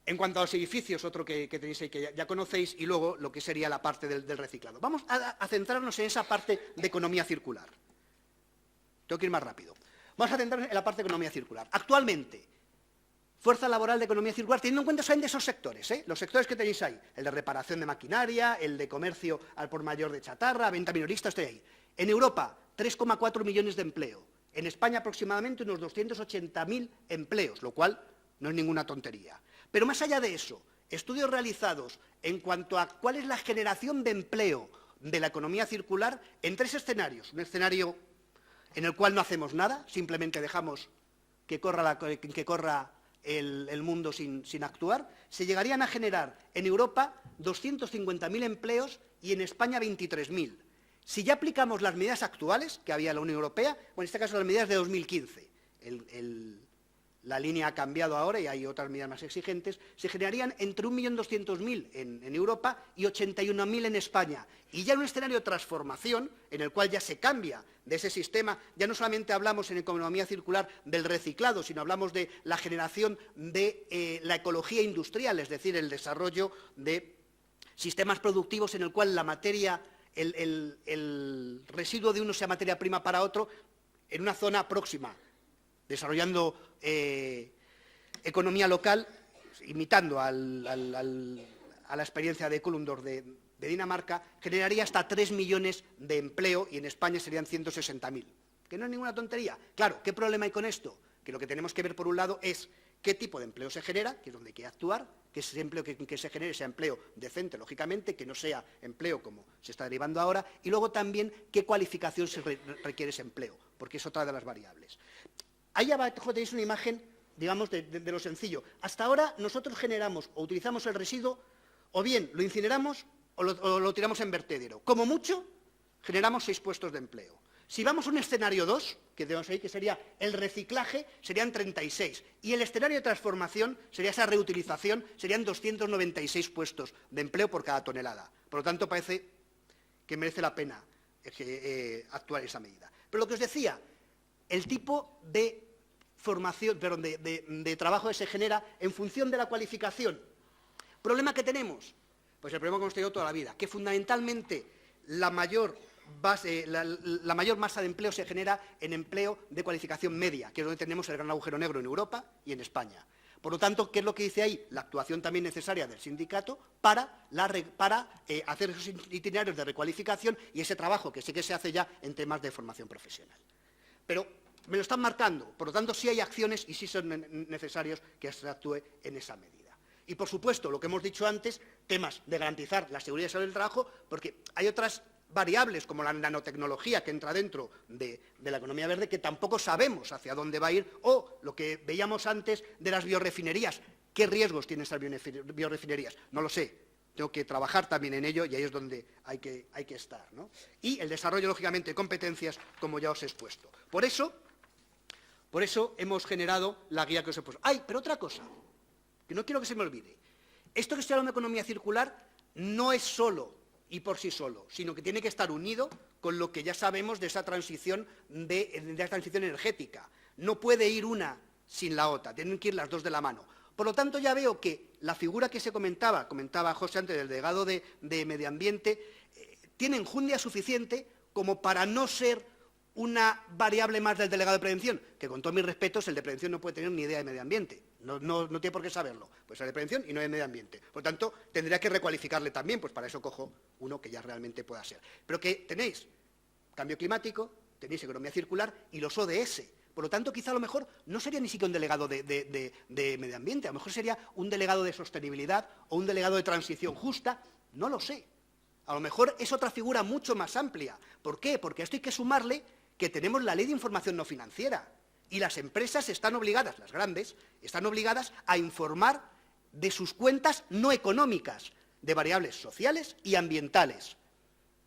Speaker 3: En cuanto a los edificios, otro que tenéis ahí que ya conocéis, y luego lo que sería la parte del reciclado. Vamos a centrarnos en esa parte de economía circular. Tengo que ir más rápido. Vamos a centrarnos en la parte de economía circular. Actualmente, fuerza laboral de economía circular, teniendo en cuenta solamente esos sectores, los sectores que tenéis ahí, el de reparación de maquinaria, el de comercio al por mayor de chatarra, venta minorista, estoy ahí. En Europa, 3,4 millones de empleo. En España, aproximadamente unos 280.000 empleos, lo cual no es ninguna tontería. Pero más allá de eso, estudios realizados en cuanto a cuál es la generación de empleo de la economía circular en 3 escenarios. Un escenario en el cual no hacemos nada, simplemente dejamos que corra el mundo sin actuar, se llegarían a generar en Europa 250.000 empleos y en España 23.000. Si ya aplicamos las medidas actuales que había en la Unión Europea, o en este caso las medidas de 2015, la línea ha cambiado ahora y hay otras medidas más exigentes, se generarían entre 1.200.000 en Europa y 81.000 en España. Y ya en un escenario de transformación, en el cual ya se cambia de ese sistema, ya no solamente hablamos en economía circular del reciclado, sino hablamos de la generación de la ecología industrial, es decir, el desarrollo de sistemas productivos en el cual la materia, el residuo de uno sea materia prima para otro, en una zona próxima, desarrollando economía local, imitando a la experiencia de Kullendorf de Dinamarca, generaría hasta 3 millones de empleo y en España serían 160.000. Que no es ninguna tontería. Claro, ¿qué problema hay con esto? Que lo que tenemos que ver, por un lado, es qué tipo de empleo se genera, que es donde hay que actuar, que ese empleo que se genere sea empleo decente, lógicamente, que no sea empleo como se está derivando ahora, y luego también qué cualificación se requiere ese empleo, porque es otra de las variables. Ahí abajo tenéis una imagen, digamos, de lo sencillo. Hasta ahora nosotros generamos o utilizamos el residuo, o bien lo incineramos o lo tiramos en vertedero. Como mucho, generamos 6 puestos de empleo. Si vamos a un escenario 2, que tenemos ahí, que sería el reciclaje, serían 36. Y el escenario de transformación, sería esa reutilización, serían 296 puestos de empleo por cada tonelada. Por lo tanto, parece que merece la pena actuar esa medida. Pero lo que os decía, el tipo de formación, perdón, de trabajo que se genera en función de la cualificación. ¿Problema que tenemos? Pues el problema que hemos tenido toda la vida, que fundamentalmente la mayor masa de empleo se genera en empleo de cualificación media, que es donde tenemos el gran agujero negro en Europa y en España. Por lo tanto, ¿qué es lo que dice ahí? La actuación también necesaria del sindicato para hacer esos itinerarios de recualificación y ese trabajo que sí que se hace ya en temas de formación profesional. Pero me lo están marcando, por lo tanto sí hay acciones y sí son necesarios que se actúe en esa medida. Y por supuesto, lo que hemos dicho antes, temas de garantizar la seguridad y salud del trabajo, porque hay otras variables como la nanotecnología que entra dentro de la economía verde que tampoco sabemos hacia dónde va a ir, o lo que veíamos antes de las biorefinerías. ¿Qué riesgos tienen esas biorefinerías? No lo sé. Tengo que trabajar también en ello y ahí es donde hay que estar, ¿no? Y el desarrollo, lógicamente, de competencias, como ya os he expuesto. Por eso, Por eso hemos generado la guía que os he puesto. ¡Ay! Pero otra cosa, que no quiero que se me olvide. Esto que se llama economía circular no es solo y por sí solo, sino que tiene que estar unido con lo que ya sabemos de esa transición, de esa transición energética. No puede ir una sin la otra, tienen que ir las dos de la mano. Por lo tanto, ya veo que la figura que se comentaba José antes, del delegado de Medio Ambiente, tiene enjundia suficiente como para no ser una variable más del delegado de prevención, que con todos mis respetos el de prevención no puede tener ni idea de medio ambiente, no tiene por qué saberlo, pues es de prevención y no de medio ambiente. Por lo tanto, tendría que recualificarle también, pues para eso cojo uno que ya realmente pueda ser. Pero que tenéis cambio climático, tenéis economía circular y los ODS. Por lo tanto, quizá a lo mejor no sería ni siquiera un delegado de medio ambiente, a lo mejor sería un delegado de sostenibilidad o un delegado de transición justa, no lo sé. A lo mejor es otra figura mucho más amplia. ¿Por qué? Porque a esto hay que sumarle que tenemos la Ley de Información No Financiera y las empresas están obligadas, las grandes, están obligadas a informar de sus cuentas no económicas, de variables sociales y ambientales.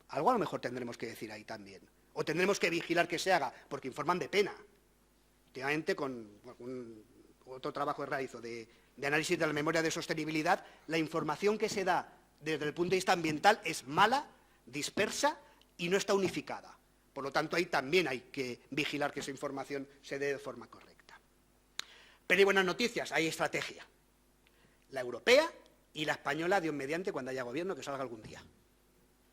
Speaker 3: Algo a lo mejor tendremos que decir ahí también. O tendremos que vigilar que se haga, porque informan de pena. Últimamente, con otro trabajo que realizo de análisis de la memoria de sostenibilidad, la información que se da desde el punto de vista ambiental es mala, dispersa y no está unificada. Por lo tanto, ahí también hay que vigilar que esa información se dé de forma correcta. Pero hay buenas noticias, hay estrategia. La europea y la española, Dios mediante, cuando haya gobierno, que salga algún día.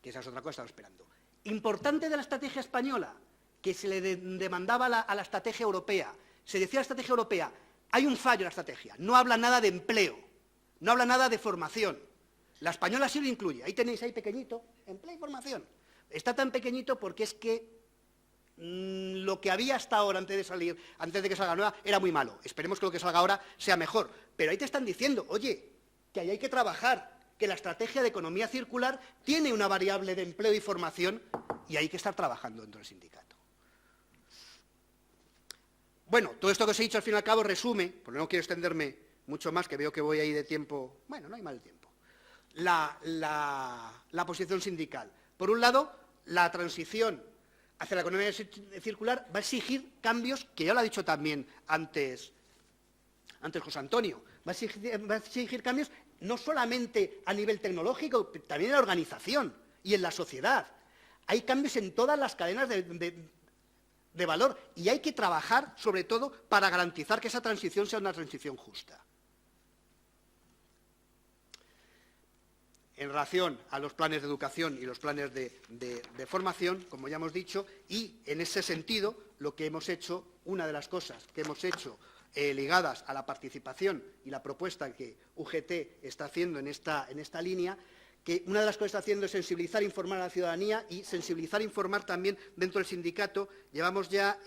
Speaker 3: Que esa es otra cosa que estamos esperando. Importante de la estrategia española, que se le demandaba a la estrategia europea. Se decía a la estrategia europea, hay un fallo en la estrategia, no habla nada de empleo, no habla nada de formación. La española sí lo incluye, ahí tenéis ahí pequeñito, empleo y formación. Está tan pequeñito porque es que lo que había hasta ahora, antes de que salga nueva, era muy malo. Esperemos que lo que salga ahora sea mejor. Pero ahí te están diciendo, oye, que ahí hay que trabajar, que la estrategia de economía circular tiene una variable de empleo y formación y hay que estar trabajando dentro del sindicato. Bueno, todo esto que os he dicho al fin y al cabo resume, porque no quiero extenderme mucho más, que veo que voy ahí de tiempo, bueno, no hay mal tiempo, la posición sindical. Por un lado, la transición hacia la economía circular va a exigir cambios, que ya lo ha dicho también antes José Antonio, va a exigir cambios no solamente a nivel tecnológico, también en la organización y en la sociedad. Hay cambios en todas las cadenas de valor y hay que trabajar, sobre todo, para garantizar que esa transición sea una transición justa. En relación a los planes de educación y los planes de formación, como ya hemos dicho, y en ese sentido, lo que hemos hecho, una de las cosas que hemos hecho ligadas a la participación y la propuesta que UGT está haciendo en esta línea, que una de las cosas que está haciendo es sensibilizar e informar a la ciudadanía y sensibilizar e informar también dentro del sindicato. Llevamos ya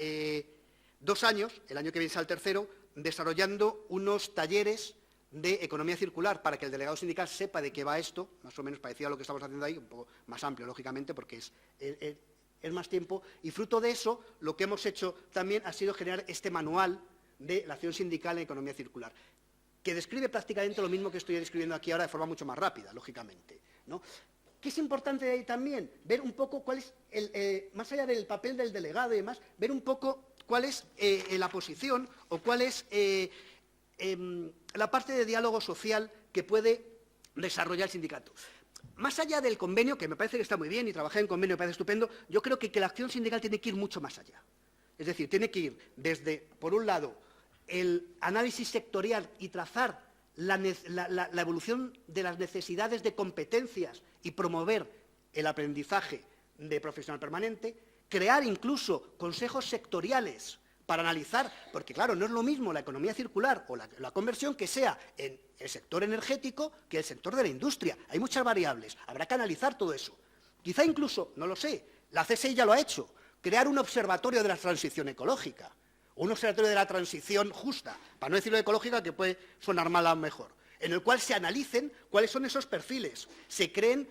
Speaker 3: 2 años, el año que viene será el tercero, desarrollando unos talleres de economía circular para que el delegado sindical sepa de qué va esto, más o menos parecido a lo que estamos haciendo ahí, un poco más amplio, lógicamente, porque es más tiempo. Y fruto de eso, lo que hemos hecho también ha sido generar este manual de la acción sindical en economía circular, que describe prácticamente lo mismo que estoy describiendo aquí ahora de forma mucho más rápida, lógicamente, ¿no? ¿Qué es importante de ahí también? Ver un poco cuál es, más allá del papel del delegado y demás, ver un poco cuál es la posición o cuál es la parte de diálogo social que puede desarrollar el sindicato. Más allá del convenio, que me parece que está muy bien y trabajar en convenio me parece estupendo, yo creo que la acción sindical tiene que ir mucho más allá. Es decir, tiene que ir desde, por un lado, el análisis sectorial y trazar la evolución de las necesidades de competencias y promover el aprendizaje de profesional permanente, crear incluso consejos sectoriales para analizar, porque claro, no es lo mismo la economía circular o la conversión que sea en el sector energético que el sector de la industria. Hay muchas variables, habrá que analizar todo eso. Quizá incluso, no lo sé, la CSI ya lo ha hecho, crear un observatorio de la transición ecológica, un observatorio de la transición justa, para no decirlo ecológica, que puede sonar mal a lo mejor, en el cual se analicen cuáles son esos perfiles, se creen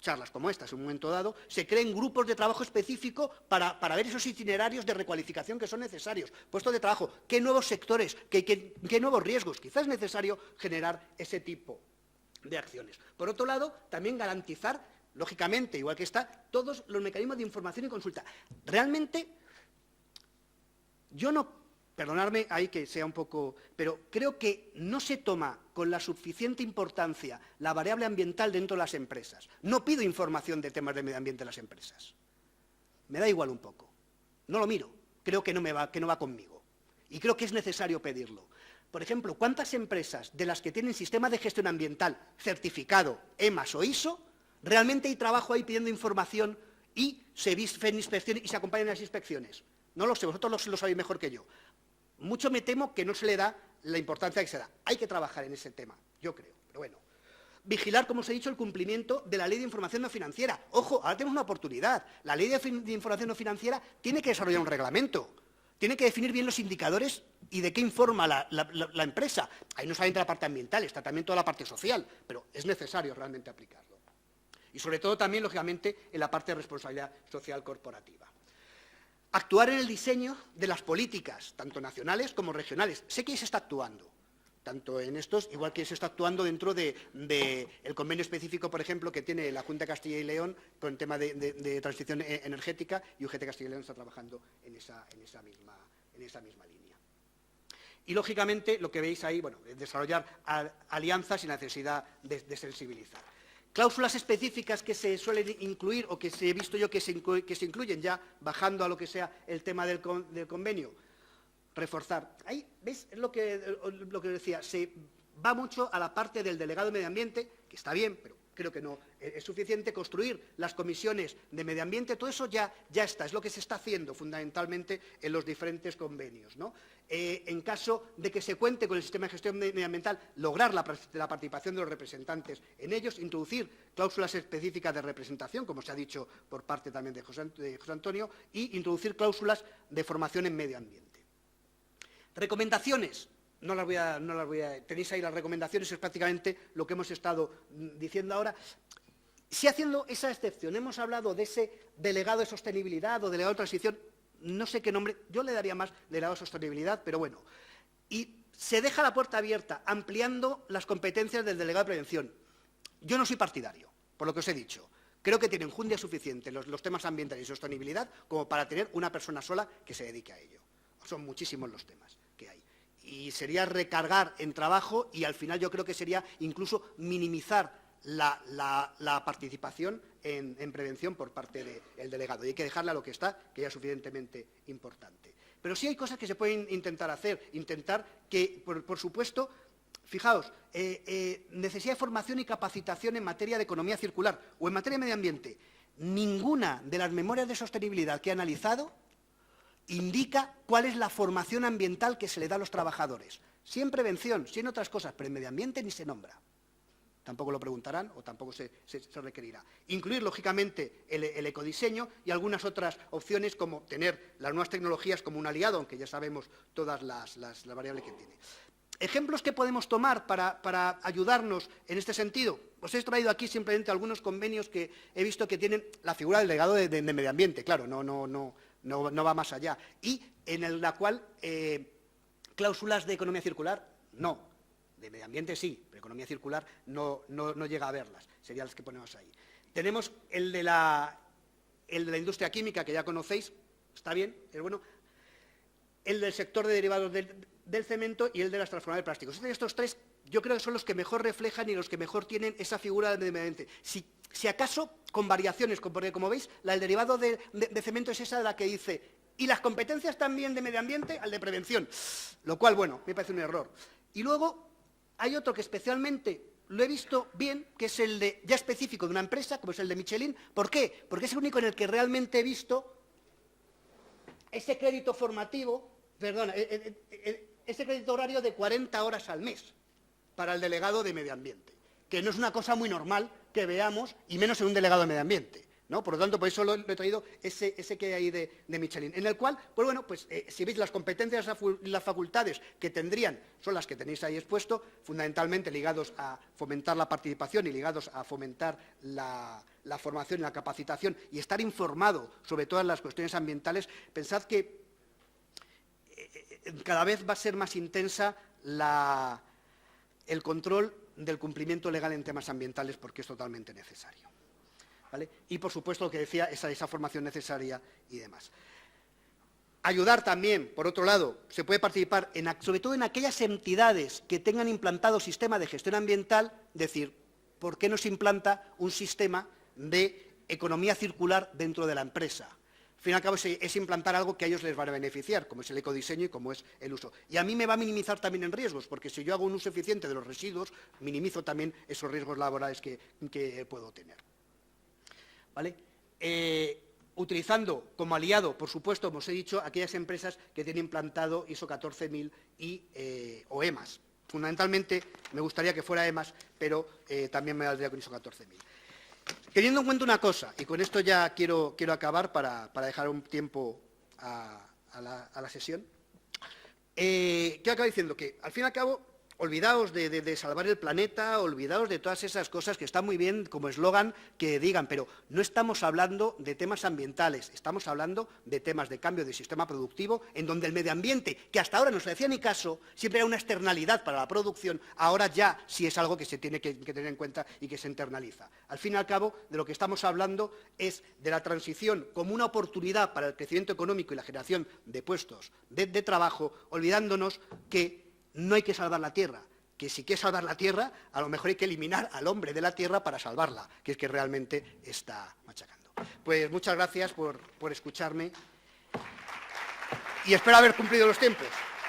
Speaker 3: charlas como estas en un momento dado, se creen grupos de trabajo específico para ver esos itinerarios de recualificación que son necesarios, puestos de trabajo, qué nuevos sectores, qué nuevos riesgos. Quizás es necesario generar ese tipo de acciones. Por otro lado, también garantizar, lógicamente, igual que está, todos los mecanismos de información y consulta. Realmente, yo no, perdonadme ahí que sea un poco, pero creo que no se toma con la suficiente importancia la variable ambiental dentro de las empresas. No pido información de temas de medio ambiente en las empresas. Me da igual un poco. No lo miro. Creo que no va conmigo. Y creo que es necesario pedirlo. Por ejemplo, ¿cuántas empresas de las que tienen sistema de gestión ambiental certificado, EMAS o ISO, realmente hay trabajo ahí pidiendo información y se hacen inspecciones y se acompañan en las inspecciones? No lo sé, vosotros lo sabéis mejor que yo. Mucho me temo que no se le da la importancia que se da. Hay que trabajar en ese tema, yo creo, pero bueno. Vigilar, como os he dicho, el cumplimiento de la Ley de Información No Financiera. Ojo, ahora tenemos una oportunidad. La Ley de Información No Financiera tiene que desarrollar un reglamento. Tiene que definir bien los indicadores y de qué informa la empresa. Ahí no solamente la parte ambiental, está también toda la parte social, pero es necesario realmente aplicarlo. Y sobre todo también, lógicamente, en la parte de responsabilidad social corporativa. Actuar en el diseño de las políticas, tanto nacionales como regionales. Sé que se está actuando, tanto en estos, igual que se está actuando dentro del convenio específico, por ejemplo, que tiene la Junta de Castilla y León con el tema de transición energética, y UGT Castilla y León está trabajando en esa misma línea. Y, lógicamente, lo que veis ahí, bueno, desarrollar alianzas y la necesidad de sensibilizar. Cláusulas específicas que se suelen incluir o que he visto yo que se incluyen ya bajando a lo que sea el tema del convenio. Reforzar. Ahí, ¿veis? Es lo que decía, se va mucho a la parte del delegado de medio ambiente, que está bien, pero creo que no es suficiente. Construir las comisiones de medio ambiente, todo eso ya está, es lo que se está haciendo fundamentalmente en los diferentes convenios, ¿no? En caso de que se cuente con el sistema de gestión medioambiental, lograr la participación de los representantes en ellos, introducir cláusulas específicas de representación, como se ha dicho por parte también de José Antonio, y introducir cláusulas de formación en medio ambiente. Recomendaciones. No las voy a... Tenéis ahí las recomendaciones, es prácticamente lo que hemos estado diciendo ahora. Si haciendo esa excepción hemos hablado de ese delegado de sostenibilidad o delegado de transición, no sé qué nombre, yo le daría más delegado de sostenibilidad, pero bueno. Y se deja la puerta abierta, ampliando las competencias del delegado de prevención. Yo no soy partidario, por lo que os he dicho. Creo que tienen enjundia suficiente los temas ambientales y sostenibilidad como para tener una persona sola que se dedique a ello. Son muchísimos los temas que hay. Y sería recargar en trabajo y al final yo creo que sería incluso minimizar la participación en prevención por parte del delegado. Y hay que dejarla a lo que está, que ya es suficientemente importante. Pero sí hay cosas que se pueden intentar hacer. Intentar que, por supuesto, fijaos, necesidad de formación y capacitación en materia de economía circular o en materia de medio ambiente. Ninguna de las memorias de sostenibilidad que he analizado indica cuál es la formación ambiental que se le da a los trabajadores. Sí en prevención, sí en otras cosas, pero en medio ambiente ni se nombra. Tampoco lo preguntarán o tampoco se requerirá. Incluir, lógicamente, el ecodiseño y algunas otras opciones como tener las nuevas tecnologías como un aliado, aunque ya sabemos todas las variables que tiene. ¿Ejemplos que podemos tomar para ayudarnos en este sentido? Os he traído aquí simplemente algunos convenios que he visto que tienen la figura del delegado de medio ambiente. Claro, no va más allá. Y en la cual cláusulas de economía circular, no. De medio ambiente sí, pero economía circular no llega a verlas. Serían las que ponemos ahí. Tenemos el de la industria química, que ya conocéis, está bien, es bueno. El del sector de derivados del cemento y el de las transformadoras de plásticos. Estos tres yo creo que son los que mejor reflejan y los que mejor tienen esa figura de medio ambiente. Si acaso con variaciones, porque como veis, la del derivado de cemento es esa de la que dice, y las competencias también de medio ambiente al de prevención, lo cual, bueno, me parece un error. Y luego hay otro que especialmente lo he visto bien, que es el de ya específico de una empresa, como es el de Michelin. ¿Por qué? Porque es el único en el que realmente he visto ese crédito formativo, ese crédito horario de 40 horas al mes para el delegado de medio ambiente, que no es una cosa muy normal que veamos, y menos en un delegado de medio ambiente, ¿no? Por lo tanto, por eso lo he traído ese que hay de Michelin, en el cual, pues bueno, pues si veis las competencias y las facultades que tendrían, son las que tenéis ahí expuesto, fundamentalmente ligados a fomentar la participación y ligados a fomentar la formación y la capacitación y estar informado sobre todas las cuestiones ambientales. Pensad que cada vez va a ser más intensa el control del cumplimiento legal en temas ambientales, porque es totalmente necesario, ¿vale? Y, por supuesto, lo que decía, esa formación necesaria y demás. Ayudar también, por otro lado, se puede participar, sobre todo en aquellas entidades que tengan implantado sistema de gestión ambiental, decir, ¿por qué no se implanta un sistema de economía circular dentro de la empresa? Al fin y al cabo es implantar algo que a ellos les va a beneficiar, como es el ecodiseño y como es el uso. Y a mí me va a minimizar también en riesgos, porque si yo hago un uso eficiente de los residuos, minimizo también esos riesgos laborales que puedo tener. ¿Vale? Utilizando como aliado, por supuesto, como os he dicho, aquellas empresas que tienen implantado ISO 14000 o EMAS. Fundamentalmente me gustaría que fuera EMAS, pero también me valdría con ISO 14000. Teniendo en cuenta una cosa, y con esto ya quiero acabar para dejar un tiempo a la sesión, quiero acabar diciendo que, al fin y al cabo, olvidaos de salvar el planeta, olvidaos de todas esas cosas que están muy bien como eslogan que digan, pero no estamos hablando de temas ambientales, estamos hablando de temas de cambio de sistema productivo, en donde el medio ambiente, que hasta ahora no se hacía ni caso, siempre era una externalidad para la producción, ahora ya sí es algo que se tiene que tener en cuenta y que se internaliza. Al fin y al cabo, de lo que estamos hablando es de la transición como una oportunidad para el crecimiento económico y la generación de puestos de trabajo, olvidándonos que no hay que salvar la Tierra, que si quieres salvar la Tierra, a lo mejor hay que eliminar al hombre de la Tierra para salvarla, que es que realmente está machacando. Pues muchas gracias por escucharme y espero haber cumplido los tiempos.